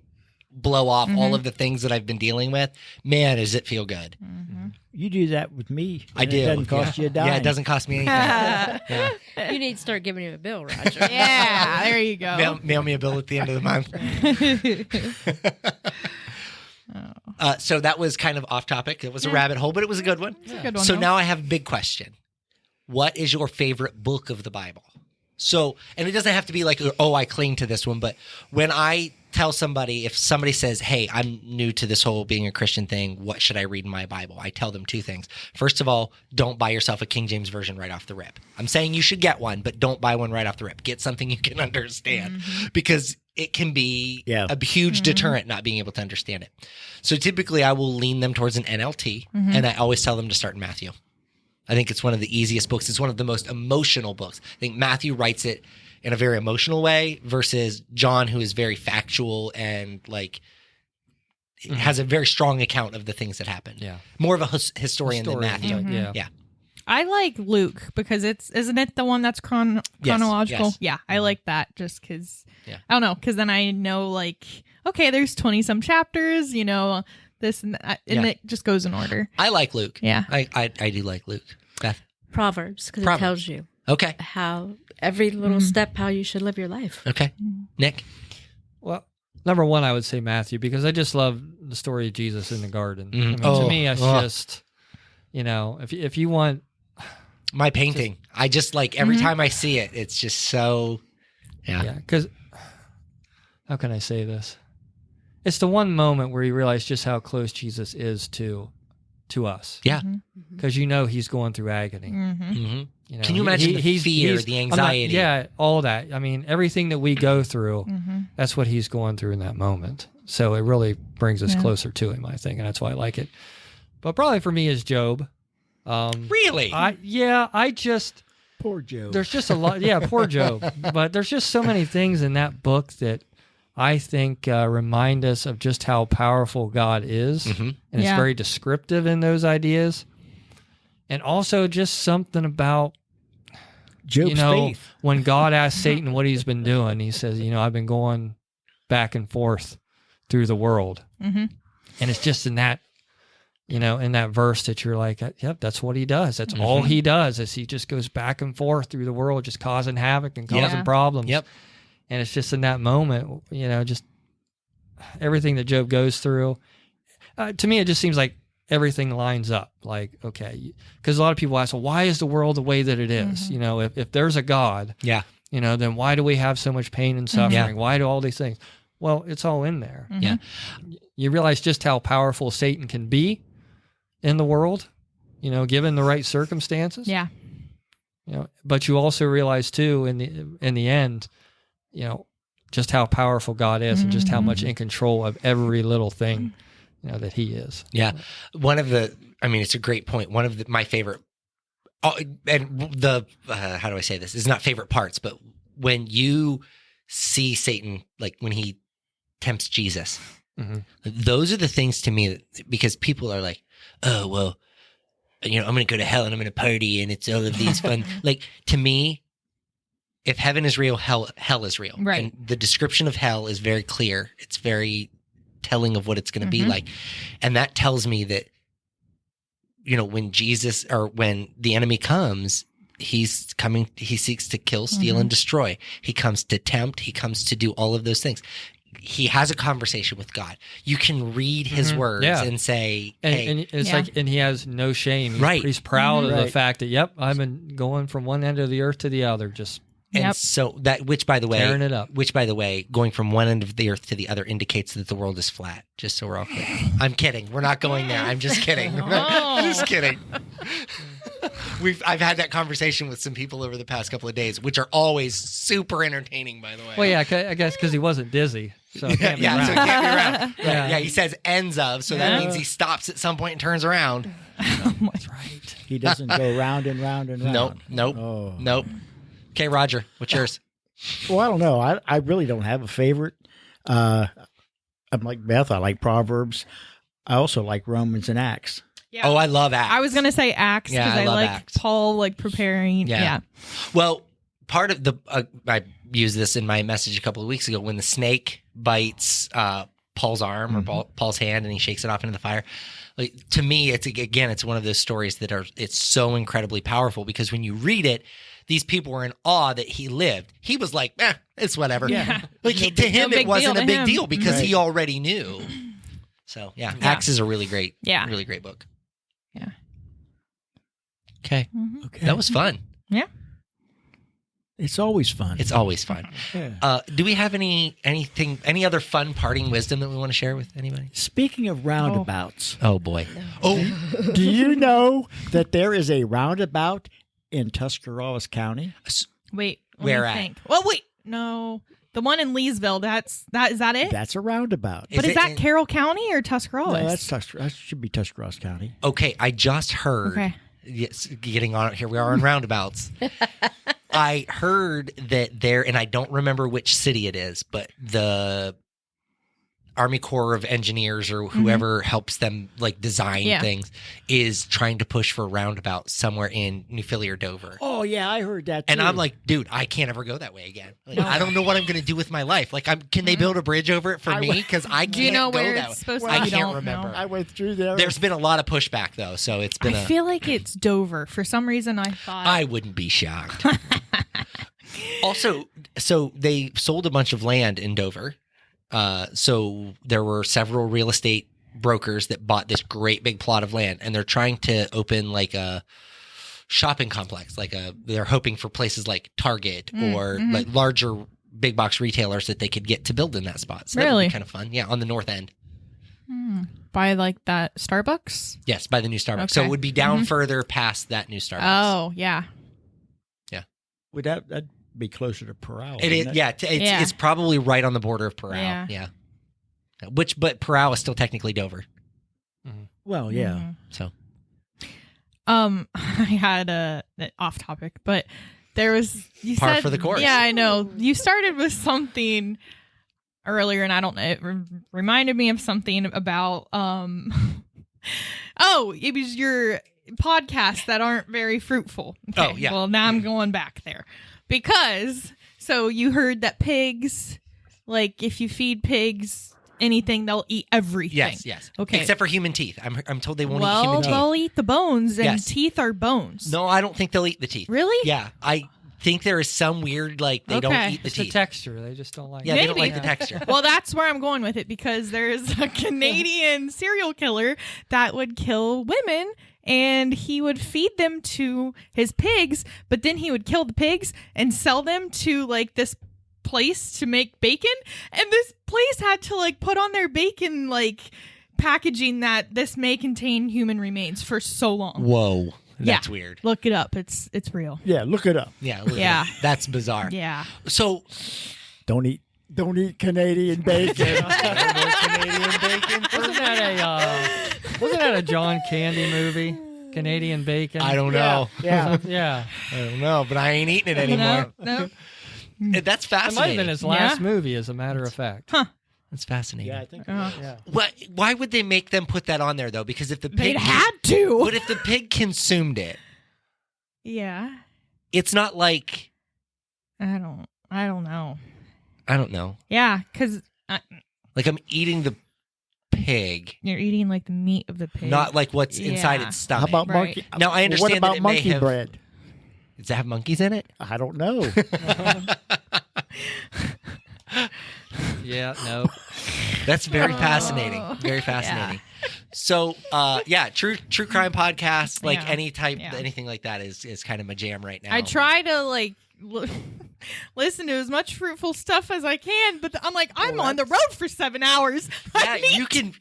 blow off all of the things that I've been dealing with, man, does it feel good. You do that with me. I do. It doesn't cost you a dime. Yeah, it doesn't cost me anything. You need to start giving him a bill, Roger. Yeah, there you go. Mail me a bill at the end of the month. So that was kind of off topic. It was a rabbit hole, but it was a good one. It's a good one, So though. now I have a big question. What is your favorite book of the Bible? So, and it doesn't have to be like, oh, I cling to this one, but when I tell somebody, if somebody says, hey, I'm new to this whole being a Christian thing, what should I read in my Bible? I tell them two things. First of all, don't buy yourself a King James version right off the rip. I'm saying you should get one, but don't buy one right off the rip. Get something you can understand because it can be a huge deterrent not being able to understand it. So typically I will lean them towards an NLT, and I always tell them to start in Matthew. I think it's one of the easiest books. It's one of the most emotional books. I think Matthew writes it in a very emotional way versus John, who is very factual and like has a very strong account of the things that happened. Yeah. More of a historian than Matthew. Yeah. I like Luke because isn't it the one that's chronological? Yes. Yeah, I like that just because, I don't know, because then I know like, okay, there's 20 some chapters, this and that, and it just goes in order. I like Luke. Yeah. I do like Luke. Beth? Proverbs, because it tells you Okay. how every little step, how you should live your life. Okay. Nick? Well, number one, I would say Matthew, because I just love the story of Jesus in the garden. I mean, Oh. to me, it's just, if you want... My painting. I just like every time I see it, it's just so, Yeah, because how can I say this? It's the one moment where you realize just how close Jesus is to us. Yeah. Because he's going through agony. Mm-hmm. Can you imagine the fear, the anxiety? All that. I mean, everything that we go through, that's what he's going through in that moment. So it really brings us closer to him, I think, and that's why I like it. But probably for me is Job. Really? Poor Job. There's just a lot. Yeah, poor Job. But there's just so many things in that book that I think remind us of just how powerful God is. And it's very descriptive in those ideas. And also just something about Job's faith. When God asked Satan what he's been doing, he says, I've been going back and forth through the world. And it's just in that, in that verse that you're like, yep, that's what he does. That's all he does is he just goes back and forth through the world, just causing havoc and causing problems. Yep. And it's just in that moment, just everything that Job goes through. To me, it just seems like everything lines up. Like, okay, because a lot of people ask, well, why is the world the way that it is? If there's a God, then why do we have so much pain and suffering? Why do all these things? Well, it's all in there. Yeah. You realize just how powerful Satan can be in the world, given the right circumstances. Yeah. But you also realize too, in the end, just how powerful God is and just how much in control of every little thing, that he is. Yeah. It's a great point. One of my favorite, how do I say this? It's not favorite parts, but when you see Satan, like when he tempts Jesus, those are the things to me because people are like, oh, well, I'm going to go to hell and I'm going to party and it's all of these fun. Like, to me, if heaven is real, hell is real. Right. And the description of hell is very clear. It's very telling of what it's going to be like. And that tells me that, when Jesus or when the enemy comes, he's coming, he seeks to kill, steal, and destroy. He comes to tempt. He comes to do all of those things. He has a conversation with God. You can read his words and say, hey. And it's and he has no shame. He's proud of the fact that, yep, I've been going from one end of the earth to the other, just so that, which by the tearing it up. Which by the way, going from one end of the earth to the other indicates that the world is flat. Just so we're all clear. I'm kidding. We're not going there. I'm just kidding. I'm just kidding. I've had that conversation with some people over the past couple of days, which are always super entertaining, by the way. Well, yeah, I guess because he wasn't dizzy. So it can't be so it can't be around. Yeah. He says ends of, so that means he stops at some point and turns around. That's right. He doesn't go round and round and round. Nope. Okay, Roger, what's yours? Well, I don't know. I really don't have a favorite. I'm like Beth. I like Proverbs. I also like Romans and Acts. Yeah. Oh, I love Acts. I was going to say Acts because I like Acts. Paul preparing. Yeah. Well, part of the I used this in my message a couple of weeks ago when the snake bites Paul's arm or Paul's hand and he shakes it off into the fire. Like, to me, it's one of those stories that it's so incredibly powerful because when you read it, these people were in awe that he lived. He was like, it's whatever. Yeah. Like to him, it wasn't a big deal because he already knew. So Acts is a really great book. Yeah. Okay. Okay. That was fun. Yeah. It's always fun. It's always fun. Yeah. Do we have any other fun parting wisdom that we want to share with anybody? Speaking of roundabouts. Oh boy. Oh, do you know that there is a roundabout in Tuscarawas County? Wait. Where at? Think. Well, wait. No. The one in Leesville, is that it? That's a roundabout. But is that Carroll County or Tuscarawas? No, that should be Tuscarawas County. Okay, I just heard. Okay. Yes, getting on it. Here we are on roundabouts. I heard that there, and I don't remember which city it is, but the Army Corps of Engineers or whoever helps them design things is trying to push for a roundabout somewhere in New Philly or Dover. Oh yeah, I heard that too. And I'm like, dude, I can't ever go that way again. I don't know what I'm going to do with my life. Can they build a bridge over it for me? Because I can't do you know go where that it's supposed way. to be? I can't remember. I went through there. There's been a lot of pushback though, so it's been. I feel like it's Dover. For some reason, I thought. I wouldn't be shocked. Also, so they sold a bunch of land in Dover. So there were several real estate brokers that bought this great big plot of land, and they're trying to open a shopping complex. They're hoping for places like Target or larger big box retailers that they could get to build in that spot. So that would Really? be kind of fun. Yeah, on the north end. By like that Starbucks? Yes, by the new Starbucks. So Okay. it would be down further past that new Starbucks. Oh, yeah. Would that'd be closer to Paral? It is, wouldn't yeah, it's probably right on the border of Paral. Yeah. But Paral is still technically Dover. Well, yeah. Mhm. So I had a off topic, but there was you Par said for the course. Yeah, I know. You started with something earlier, and I don't know. It reminded me of something about oh, it was your podcasts that aren't very fruitful. Okay, Oh, yeah. Well, now I'm going back there because so you heard that pigs, like if you feed pigs anything, they'll eat everything. yes. Okay. Except for human teeth. I'm told they won't eat Well, human teeth. they'll eat the bones, and Yes. teeth are bones. No, I don't think they'll eat the teeth. Really? Yeah, I think there is some weird they don't Okay. eat the It's the teeth. texture. They just don't like Yeah, it. they don't Maybe. like the texture. Well, that's where I'm going with it because there's a Canadian serial killer that would kill women and he would feed them to his pigs, but then he would kill the pigs and sell them to like this place to make bacon. And this place had to like put on their bacon like packaging that this may contain human remains for so long. Whoa, Yeah. that's weird. Look it up. It's real. Yeah, look it up. Yeah, look at Yeah. that. That's bizarre. Yeah. So Don't eat Canadian bacon. Canadian bacon. Wasn't that a John Candy movie? Canadian Bacon. I don't know. Yeah. Yeah, I don't know, but I ain't eating it anymore. No. That's it might have fascinating. been his last Yeah. movie, as a matter of fact. That's fascinating. Yeah, I think. Yeah. Why would they make them put that on there though? Because if the They'd pig had to. but if the pig consumed it, Yeah. it's not like I don't know. I don't know. Yeah, because Like I'm eating the pig, you're eating like the meat of the pig. not like what's inside Yeah. its How stomach. about Right. monkey? Now, I understand What that about it may monkey have- bread? Does it have monkeys in it? I don't know. Yeah, no. That's very fascinating. Very fascinating. So, true crime podcasts, like Yeah. any type, Yeah. anything like that is kind of my jam right now. I try to like listen to as much fruitful stuff as I can, but I'm like, I'm on the road for 7 hours. Yeah, you can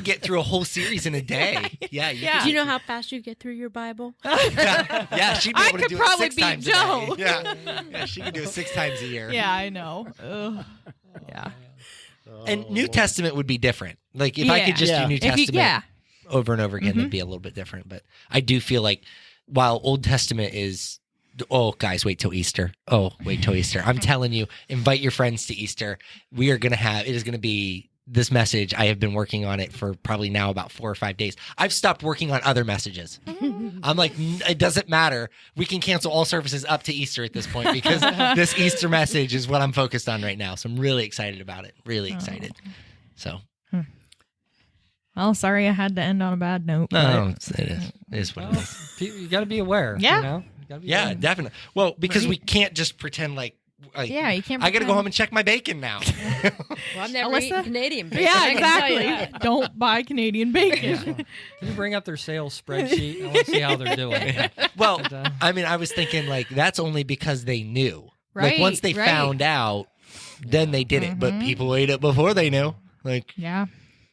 get through a whole series in a day. Yeah, Yeah. Do you know how fast you get through your Bible? yeah, she'd be I able to could do probably it 6 beat times Joe. a day. Yeah, she can do it 6 times a year. Yeah, I know. Ugh. Yeah. And New Testament would be different. Like if I could just Yeah. do New If you, Testament yeah. over and over again, it'd be a little bit different. But I do feel like while Old Testament is, oh guys, wait till Easter. Oh, wait till Easter. I'm telling you, invite your friends to Easter. We are gonna have it is gonna be this message. I have been working on it for probably now about 4 or 5 days. I've stopped working on other messages. I'm like, it doesn't matter. We can cancel all services up to Easter at this point because this Easter message is what I'm focused on right now. So I'm really excited about it. Really excited. So Well, sorry I had to end on a bad note. no, it is what it Well, is. you got to be aware. Yeah. You know? You gotta be Yeah, aware. definitely. Well, because Right. we can't just pretend like Yeah, you can't I got to go pretend. home and check my bacon now. Well, I've never Alyssa? eaten Canadian bacon. Yeah, I can tell you exactly. that. Don't buy Canadian bacon. Can you bring up their sales spreadsheet? I want to see how they're doing. Well, And, I mean, I was thinking like that's only because they knew. Like Right, once they right. found out, then they did it. But people ate it before they knew. Like, Yeah.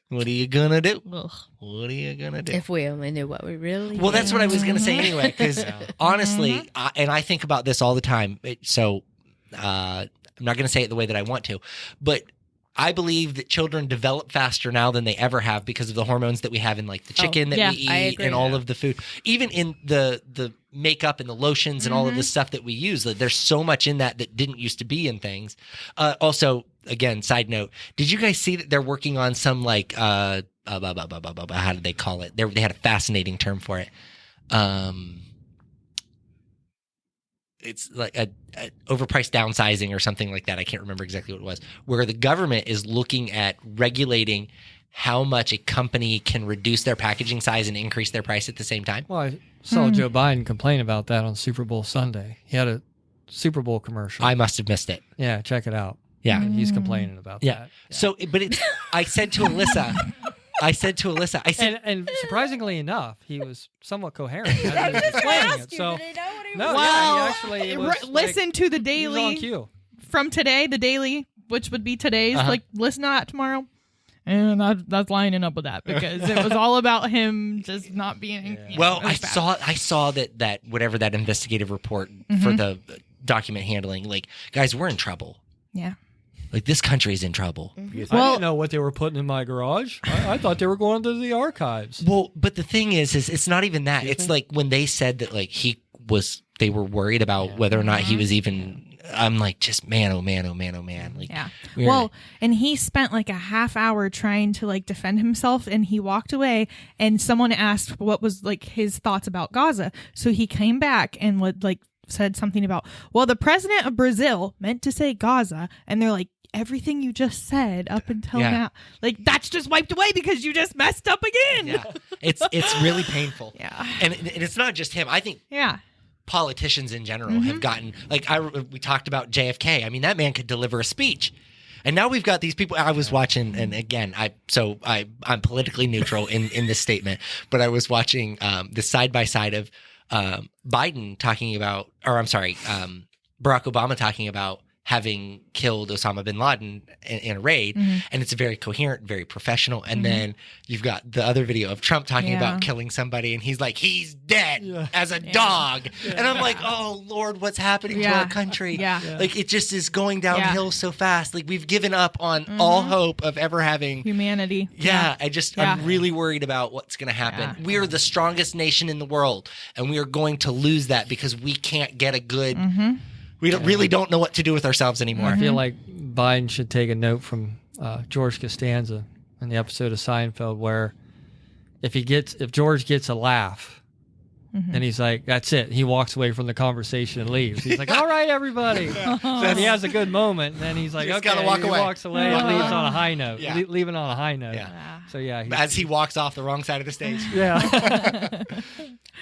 what are you gonna do? Ugh. What are you gonna do? If we only knew what we really Well, that's what I was going to say anyway, because honestly, Mm-hmm. and I think about this all the time. I'm not going to say it the way that I want to, but I believe that children develop faster now than they ever have because of the hormones that we have in like the chicken that yeah, we I eat agree. and all of the food, even in the makeup and the lotions and all of the stuff that we use. Like, there's so much in that didn't used to be in things. Also, again, side note, did you guys see that they're working on some like how did they call it? They had a fascinating term for it. It's like a overpriced downsizing or something like that. I can't remember exactly what it was. Where the government is looking at regulating how much a company can reduce their packaging size and increase their price at the same time. Well, I saw Joe Biden complain about that on Super Bowl Sunday. He had a Super Bowl commercial. I must have missed it. Yeah, check it out. Yeah. He's complaining about Yeah. that. So, but it's, I said to Alyssa, I said, And surprisingly enough, he was somewhat coherent as he was explaining it. So, no, Well, yeah, he actually was listen to the he was on daily cue. from today, the daily, which would be today's, like listen to that tomorrow. And that's lining up with that because it was all about him just not being. You know, well, I saw that whatever that investigative report for the document handling, like, guys, we're in trouble. Yeah. Like, this country is in trouble. I didn't know what they were putting in my garage. I thought they were going to the archives. Well, but the thing is it's not even that. It's like when they said that, like, they were worried about whether or not he was even. I'm like, just man, oh man, oh man, oh man. Like, yeah. Well, and he spent like a half hour trying to like defend himself, and he walked away. And someone asked what was like his thoughts about Gaza, so he came back and said something about, well, the president of Brazil meant to say Gaza, and they're like, everything you just said up until now, like, that's just wiped away because you just messed up again. Yeah, it's really painful. Yeah, and it's not just him. I think. Yeah. Politicians in general have gotten, like, we talked about JFK. I mean, that man could deliver a speech. And now we've got these people. I was watching, and again, I'm politically neutral in this statement, but I was watching the side by side of Biden talking about, or I'm sorry, Barack Obama talking about having killed Osama bin Laden in a raid, and it's very coherent, very professional. And then you've got the other video of Trump talking about killing somebody, and he's like, he's dead as a dog. And I'm like, oh Lord, what's happening to our country? Like, it just is going downhill so fast. Like, we've given up on all hope of ever having humanity. I'm really worried about what's going to happen. We are the strongest nation in the world, and we are going to lose that because we can't get a good. We really don't know what to do with ourselves anymore. I feel like Biden should take a note from George Costanza in the episode of Seinfeld where if George gets a laugh, and he's like, that's it. He walks away from the conversation and leaves. He's like, all right, everybody. So he has a good moment, and then he's like, okay, gotta walk away. He walks away and leaves on a high note. Leaving on a high note. So as he walks off the wrong side of the stage.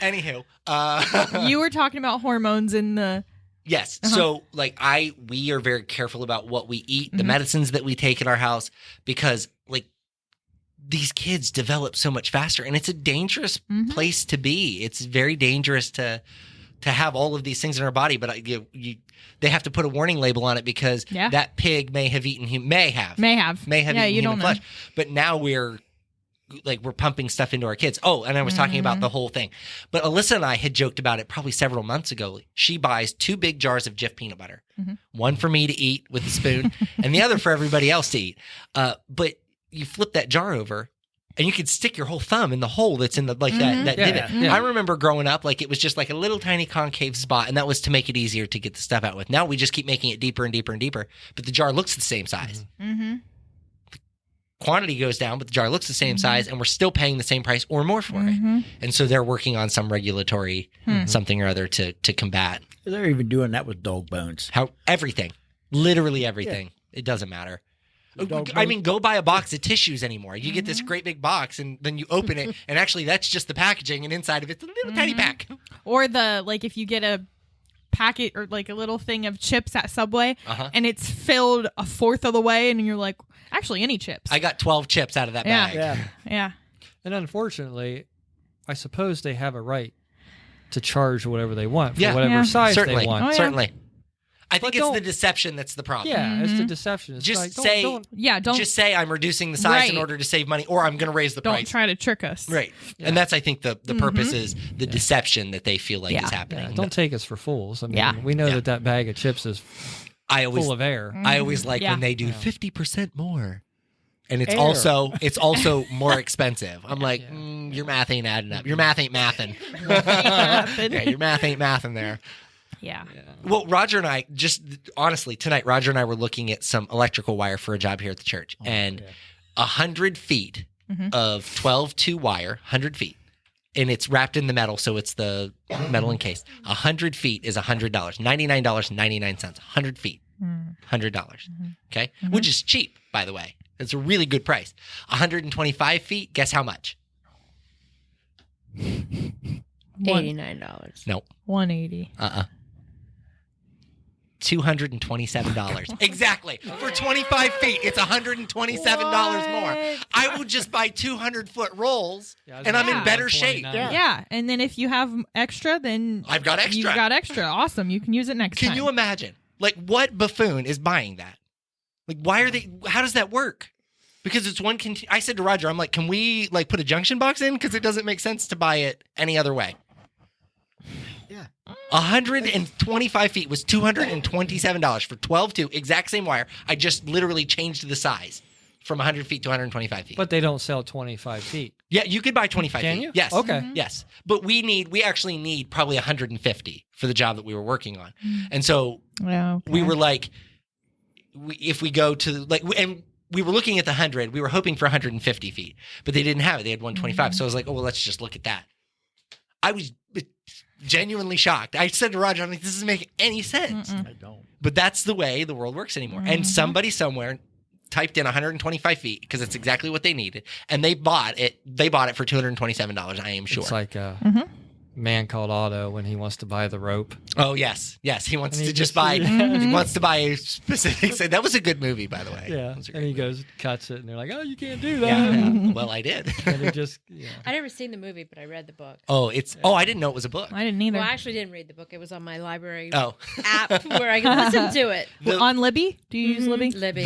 Anywho, you were talking about hormones in the. Yes. So, like, we are very careful about what we eat, the medicines that we take in our house, because, like, these kids develop so much faster, and it's a dangerous place to be. It's very dangerous to have all of these things in our body, but they have to put a warning label on it because that pig may have eaten may have eaten human flesh. But now we're pumping stuff into our kids. Oh, and I was talking about the whole thing. But Alyssa and I had joked about it probably several months ago. She buys 2 big jars of Jif peanut butter. One for me to eat with a spoon and the other for everybody else to eat. But you flip that jar over and you could stick your whole thumb in the hole that's in the that divot. I remember growing up, like, it was just like a little tiny concave spot, and that was to make it easier to get the stuff out with. Now we just keep making it deeper and deeper and deeper, but the jar looks the same size. Quantity goes down, but the jar looks the same size, and we're still paying the same price or more for it. And so they're working on some regulatory something or other to combat. They're even doing that with dog bones. Everything, literally everything. It doesn't matter. I mean, go buy a box of tissues anymore. You get this great big box, and then you open it, and actually that's just the packaging, and inside of it's a little tiny pack. Or if you get a packet or like a little thing of chips at Subway, and it's filled a fourth of the way, and you're like, actually, any chips. I got 12 chips out of that bag. Yeah. And unfortunately, I suppose they have a right to charge whatever they want for whatever size they want. Certainly. I think it's the deception that's the problem. Yeah, it's the deception. It's just don't just say I'm reducing the size in order to save money, or I'm going to raise the price. Don't try to trick us. Right. Yeah. And that's, I think, the purpose is the deception that they feel like is happening. Yeah, don't take us for fools. I mean, we know that bag of chips is full of air. I always like when they do 50% more. And it's also more expensive. I'm like, your math ain't adding up. Your math ain't mathing. Your math ain't mathing there. Yeah. Well, Roger and I, just honestly, tonight, Roger and I were looking at some electrical wire for a job here at the church. And 100 feet of 12-2 wire, 100 feet. And it's wrapped in the metal, so it's the metal encased. 100 feet is $100. $99.99. 100 feet. $100. Okay? Which is cheap, by the way. It's a really good price. 125 feet, guess how much? $89. Nope. $180. $227. Exactly. For 25 feet, it's $127 more. I will just buy 200-foot rolls, and I'm in better shape. Yeah. And then if you have extra, then I've got extra. You've got extra. Awesome. You can use it next time. Can you imagine? Like, what buffoon is buying that? Like, why are they? How does that work? Because it's one. I said to Roger, I'm like, can we like put a junction box in? Because it doesn't make sense to buy it any other way. Yeah. 125 feet was $227 for 12-2, exact same wire. I just literally changed the size from 100 feet to 125 feet. But they don't sell 25 feet. Yeah, you could buy 25 feet. Can you? Yes. Okay. Yes. But we actually need probably 150 for the job that we were working on. And so we were like, if we go to like, and we were looking at the 100, we were hoping for 150 feet, but they didn't have it. They had 125. So I was like, oh, well, let's just look at that. I was genuinely shocked. I said to Roger, I'm like, this doesn't make any sense. I don't. But that's the way the world works anymore. And somebody somewhere typed in 125 feet because it's exactly what they needed, and they bought it. They bought it for $227. I am sure. It's like a man called Otto when he wants to buy the rope. Oh yes. He wants to just buy. He wants to buy a specific. That was a good movie, by the way. Yeah, and he goes cuts it, and they're like, "Oh, you can't do that." Yeah. Well, I did. And he just. Yeah. I never seen the movie, but I read the book. Oh, I didn't know it was a book. I didn't either. Well, I actually didn't read the book. It was on my library Oh. app where I could listen to it. On Libby? Do you use Libby? Libby.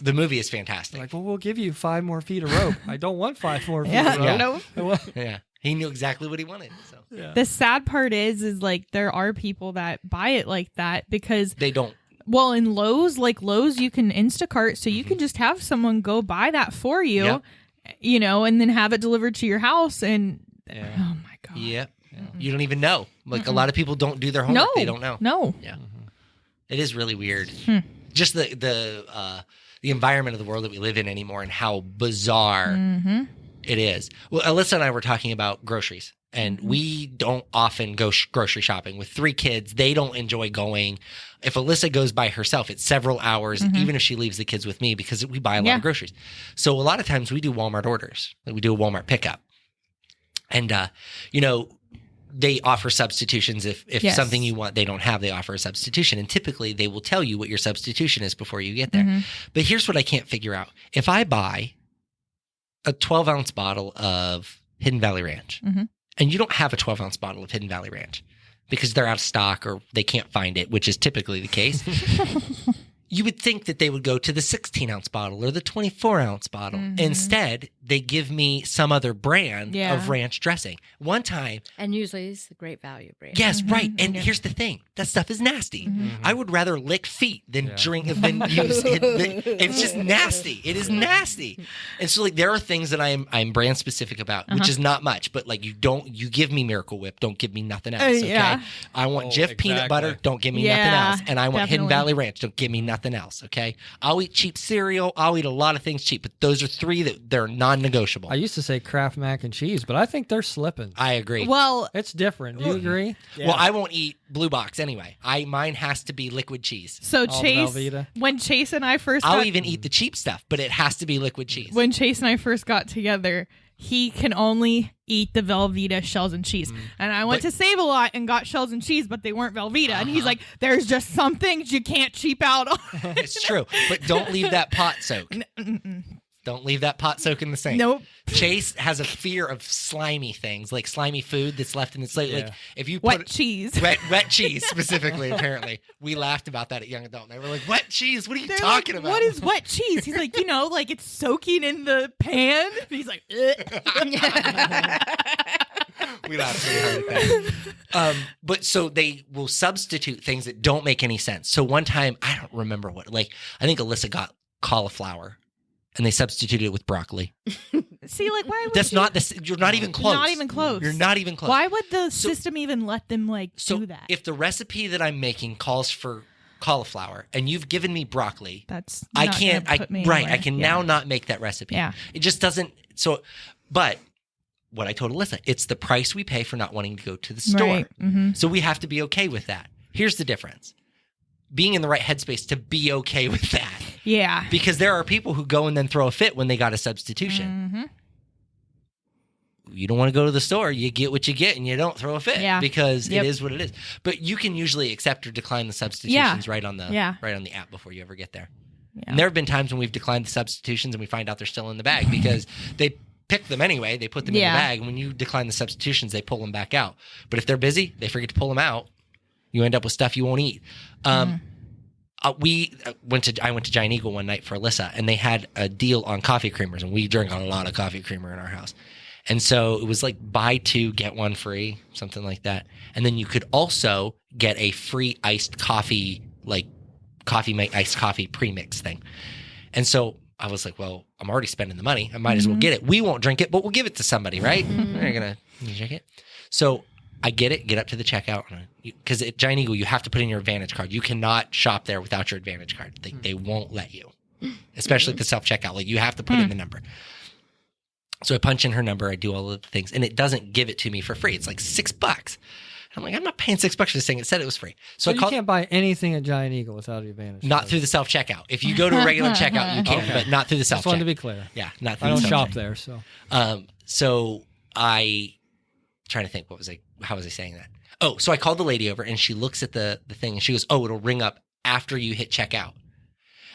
The movie is fantastic. Like, well, we'll give you 5 more feet of rope. I don't want 5 more feet Yeah. of rope. No. Yeah, he knew exactly what he wanted. So Yeah. The sad part is like there are people that buy it like that because they don't. well, in Lowe's, you can Instacart, so you can just have someone go buy that for you, Yep. you know, and then have it delivered to your house. And Yeah. oh my god, Yeah. You don't even know. Like a lot of people don't do their homework. no, They don't know. No, Yeah. It is really weird. Just the environment of the world that we live in anymore and how bizarre it is. Well, Alyssa and I were talking about groceries, and we don't often go grocery shopping. With 3 kids, they don't enjoy going. If Alyssa goes by herself, it's several hours, even if she leaves the kids with me, because we buy a lot of groceries. So a lot of times we do Walmart orders. Like we do a Walmart pickup. And, you know, they offer substitutions if something you want they don't have, they offer a substitution, and typically they will tell you what your substitution is before you get there. But here's what I can't figure out. If I buy a 12-ounce bottle of Hidden Valley Ranch and you don't have a 12-ounce bottle of Hidden Valley Ranch because they're out of stock or they can't find it, which is typically the case, you would think that they would go to the 16-ounce bottle or the 24-ounce bottle. Instead, they give me some other brand of ranch dressing. One time... And usually it's the Great Value brand. Yes, right. And here's the thing. That stuff is nasty. I would rather lick feet than drink than use it. It's just nasty. It is nasty. And so like there are things that I'm brand specific about, which is not much, but like you give me Miracle Whip, don't give me nothing else, okay? Yeah. I want Jif peanut butter, don't give me nothing else. And I want Hidden Valley Ranch, don't give me nothing else, okay? I'll eat cheap cereal, I'll eat a lot of things cheap, but those are 3 that they're non-negotiable. I used to say Kraft mac and cheese, but I think they're slipping. I agree. Well, It's different. Do you agree? Yeah. Well, I won't eat Blue Box anyway. Mine has to be liquid cheese. so All Chase, Velveeta. when Chase and I first I'll got, even eat the cheap stuff, but it has to be liquid cheese. when Chase and I first got together, he can only eat the Velveeta shells and cheese. And I went to Save a Lot and got shells and cheese, but they weren't Velveeta. And he's like, there's just some things you can't cheap out on. It's true, but don't leave that pot soak. Don't leave that pot soak in the sink. Nope. Chase has a fear of slimy things, like slimy food that's left in the slate. Like if you Wet put cheese. wet cheese specifically, apparently we laughed about that at Young Adult. And they were like, "Wet cheese? What are you They're talking like, about? What is wet cheese? He's like, like it's soaking in the pan. And he's like, We laughed really hard at that. But so they will substitute things that don't make any sense. So one time, I don't remember what. Like I think Alyssa got cauliflower. And they substituted it with broccoli. See, like, why would That's not the. You're not even close. Not even close. You're not even close. Why would the system even let them do that? If the recipe that I'm making calls for cauliflower and you've given me broccoli, That's I not can't. gonna put me anywhere. I can now not make that recipe. Yeah. It just doesn't. So, but what I told Alyssa, it's the price we pay for not wanting to go to the store. Right. Mm-hmm. So we have to be okay with that. Here's the difference: being in the right headspace to be okay with that. Yeah. Because there are people who go and then throw a fit when they got a substitution. Mm-hmm. You don't want to go to the store. You get what you get, and you don't throw a fit because Yep. it is what it is. But you can usually accept or decline the substitutions right on the app before you ever get there. Yeah. And there have been times when we've declined the substitutions and we find out they're still in the bag because they pick them anyway. They put them in the bag. And when you decline the substitutions, they pull them back out. But if they're busy, they forget to pull them out. You end up with stuff you won't eat. I went to Giant Eagle one night for Alyssa, and they had a deal on coffee creamers, and we drink a lot of coffee creamer in our house. And so it was like buy 2, get 1 free, something like that. And then you could also get a free iced coffee, like iced coffee premix thing. And so I was like, well, I'm already spending the money. I might as well get it. We won't drink it, but we'll give it to somebody, right? They're going to drink it. So I get up to the checkout. Because at Giant Eagle, you have to put in your Advantage card. You cannot shop there without your Advantage card. They won't let you, especially at the self-checkout. Like, you have to put in the number. So I punch in her number. I do all of the things. And it doesn't give it to me for free. It's like $6. I'm like, I'm not paying $6 for this thing. It said it was free. So you can't buy anything at Giant Eagle without an Advantage. Not through the self-checkout. If you go to a regular checkout, you can, but not through the self-checkout. Just wanted to be clear. Yeah, not through I the don't self-checkout. shop there, so. So I trying to think, how was I saying that? Oh, so I called the lady over, and she looks at the thing, and she goes, oh, it'll ring up after you hit checkout.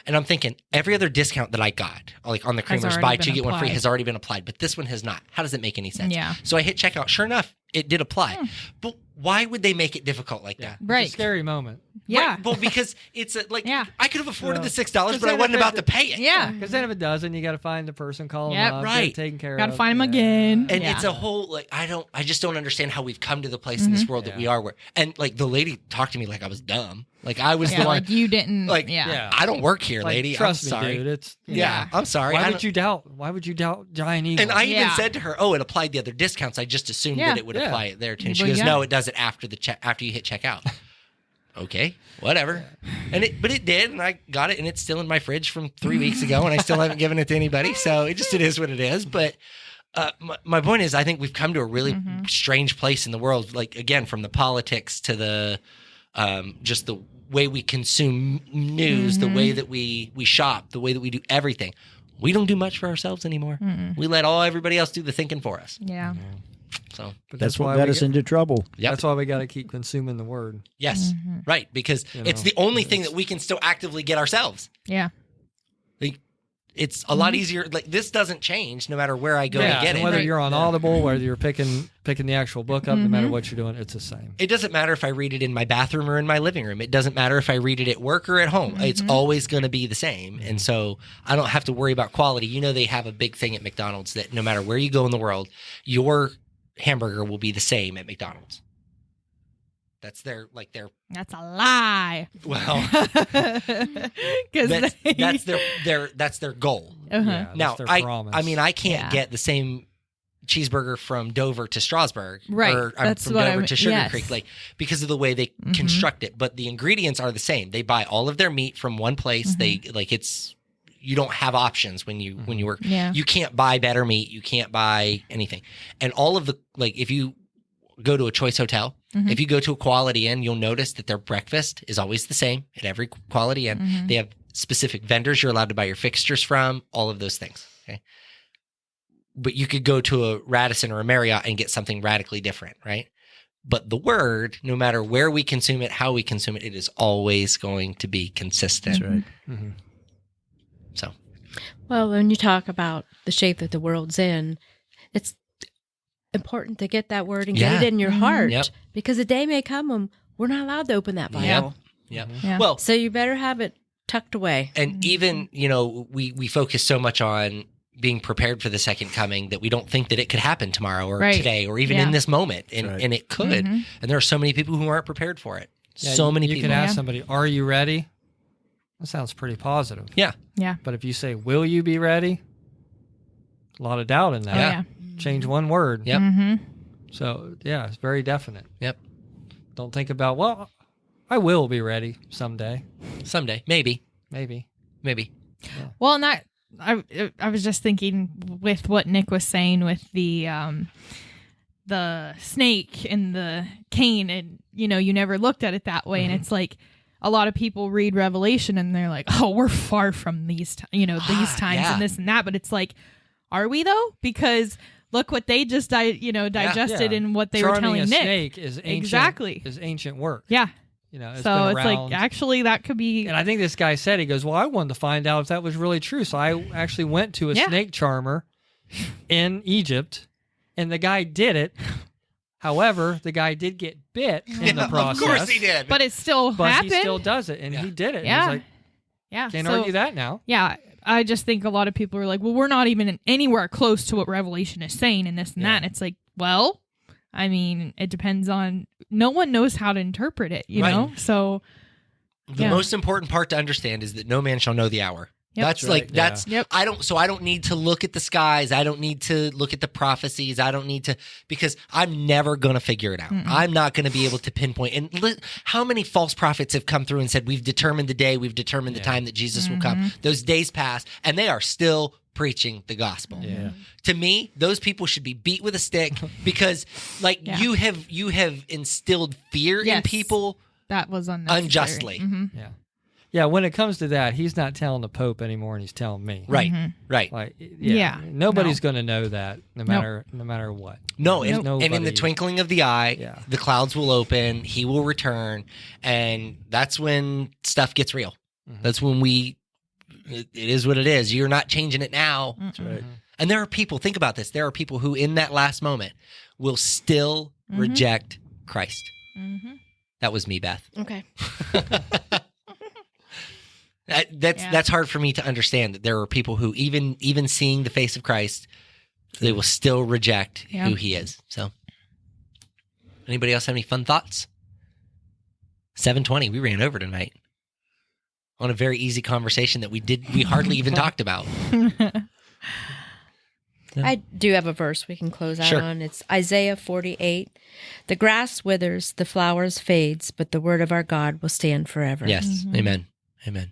And I'm thinking, every other discount that I got, like on the creamers, buy 2, get 1 free, has already been applied, but this one has not. How does it make any sense? Yeah. So I hit checkout. Sure enough, it did apply. But why would they make it difficult like that? Right. It's a scary moment. Yeah. Right. Well, because it's I could have afforded the $6, but I then wasn't about to pay it. Yeah. Because then if it doesn't, you got to find the person, call them up, right. get it taken care of. Got to find them again. And it's a whole, I just don't understand how we've come to the place in this world that we are where, and like the lady talked to me like I was dumb. Like I was the one. Like you didn't. Like, yeah. I don't work here, lady. Trust I'm sorry. me, dude. It's, I'm sorry. Why would you doubt Giant Eagle? And I even said to her, "Oh, it applied the other discounts. I just assumed that it would apply it there too." And she goes, "No, it does it after after you hit checkout." Okay, whatever. But it did, and I got it, and it's still in my fridge from 3 weeks ago, and I still haven't given it to anybody. So it is what it is. But my point is, I think we've come to a really strange place in the world. Like again, from the politics to the just the way we consume news, the way that we shop, the way that we do everything. We don't do much for ourselves anymore. We let everybody else do the thinking for us. Yeah. So but that's what got us into trouble. Yep. That's why we got to keep consuming the word. Yes, right, because it's the only thing that we can still actively get ourselves. Yeah. Like, it's a lot easier. Like this doesn't change no matter where I go to get it. Whether you're on Audible, whether you're picking the actual book up, no matter what you're doing, it's the same. It doesn't matter if I read it in my bathroom or in my living room. It doesn't matter if I read it at work or at home. It's always going to be the same. And so I don't have to worry about quality. You know, they have a big thing at McDonald's that no matter where you go in the world, your hamburger will be the same at McDonald's. That's their. That's a lie. Well, because that's their goal. Yeah, now, their I promise. mean, I can't get the same cheeseburger from Dover to Strasbourg, Right. Or That's from what Dover I'm- to Sugar yes. Creek, like because of the way they construct it. But the ingredients are the same. They buy all of their meat from one place. They you don't have options when you work. Yeah. You can't buy better meat. You can't buy anything. And all of the if you go to a Choice Hotel, if you go to a Quality Inn, you'll notice that their breakfast is always the same at every Quality Inn. They have specific vendors you're allowed to buy your fixtures from, all of those things. Okay. But you could go to a Radisson or a Marriott and get something radically different, right? But the word, no matter where we consume it, how we consume it, it is always going to be consistent. That's right. So, well, when you talk about the shape that the world's in, it's important to get that word and get it in your heart because a day may come when we're not allowed to open that Bible. Yeah. Well, so you better have it tucked away. And even, we focus so much on being prepared for the second coming that we don't think that it could happen tomorrow or today or even in this moment. And it could. And there are so many people who aren't prepared for it. So many people. You can ask somebody, are you ready? That sounds pretty positive. Yeah. Yeah. But if you say, will you be ready? A lot of doubt in that. Yeah. Change one word. Yep. So, yeah, it's very definite. Yep. Don't think about, well, I will be ready someday. Someday. Maybe. Yeah. Well, and that I was just thinking with what Nick was saying with the snake and the cane, and you never looked at it that way, and it's like a lot of people read Revelation and they're like, oh, we're far from these these times and this and that, but it's like, are we though? Because look what they just digested in what they were telling a Nick. Snake is ancient, exactly is ancient work. Yeah. It's so been it's around. like, actually, that could be. And I think this guy said, he goes, well, I wanted to find out if that was really true. So I actually went to a snake charmer in Egypt, and the guy did it. However, the guy did get bit in the process. Of course he did. But it still happened. He still does it, and he did it. Yeah. He's like, yeah. can't argue that now. Yeah. I just think a lot of people are like, well, we're not even anywhere close to what Revelation is saying and this and that. And it's like, well, I mean, it depends on, no one knows how to interpret it, you know? So the most important part to understand is that no man shall know the hour. Yep. That's I don't need to look at the skies. I don't need to look at the prophecies. I don't need to, because I'm never going to figure it out. I'm not going to be able to pinpoint. And how many false prophets have come through and said, we've determined the day, we've determined the time that Jesus will come. Those days pass and they are still preaching the gospel. Yeah. To me, those people should be beat with a stick because you have instilled fear in people. That was unnecessary. Unjustly. Yeah. Yeah, when it comes to that, he's not telling the Pope anymore, and he's telling me. Right, right. Like, nobody's going to know that, no matter what. No, and in the twinkling of the eye, the clouds will open. He will return, and that's when stuff gets real. That's when it is what it is. You're not changing it now. That's right. And there are people. Think about this. There are people who, in that last moment, will still reject Christ. That was me, Beth. Okay. That's hard for me to understand, that there are people who even seeing the face of Christ, they will still reject who he is. So anybody else have any fun thoughts? 7:20, we ran over tonight on a very easy conversation that we hardly even talked about. I do have a verse we can close out on. It's Isaiah 48. The grass withers, the flowers fades, but the word of our God will stand forever. Yes. Amen. Amen.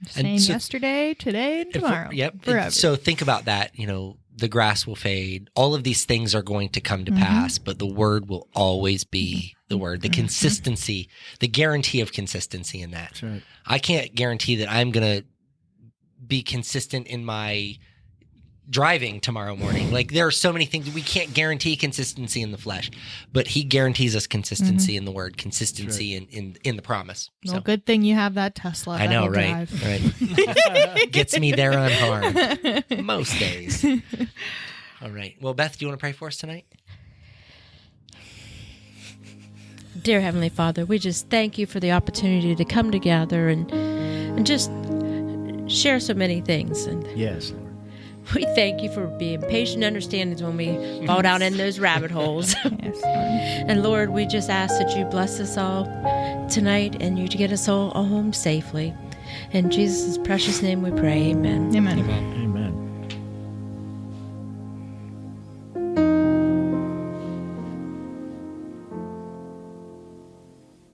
Same yesterday, today, and tomorrow. Forever. So think about that. The grass will fade. All of these things are going to come to pass, but the word will always be the word. The consistency, the guarantee of consistency in that. That's right. I can't guarantee that I'm going to be consistent in my driving tomorrow morning. Like, there are so many things we can't guarantee consistency in the flesh, but he guarantees us consistency in the word, consistency in the promise. Well, so. Good thing you have that Tesla. I know, right? Right. Gets me there unharmed most days. All right. Well, Beth, do you want to pray for us tonight? Dear Heavenly Father, we just thank you for the opportunity to come together and just share so many things. And yes, Lord. We thank you for being patient understandings when we fall down in those rabbit holes. Yes. And Lord, we just ask that you bless us all tonight and you to get us all home safely. In Jesus' precious name we pray. Amen. Amen. Amen.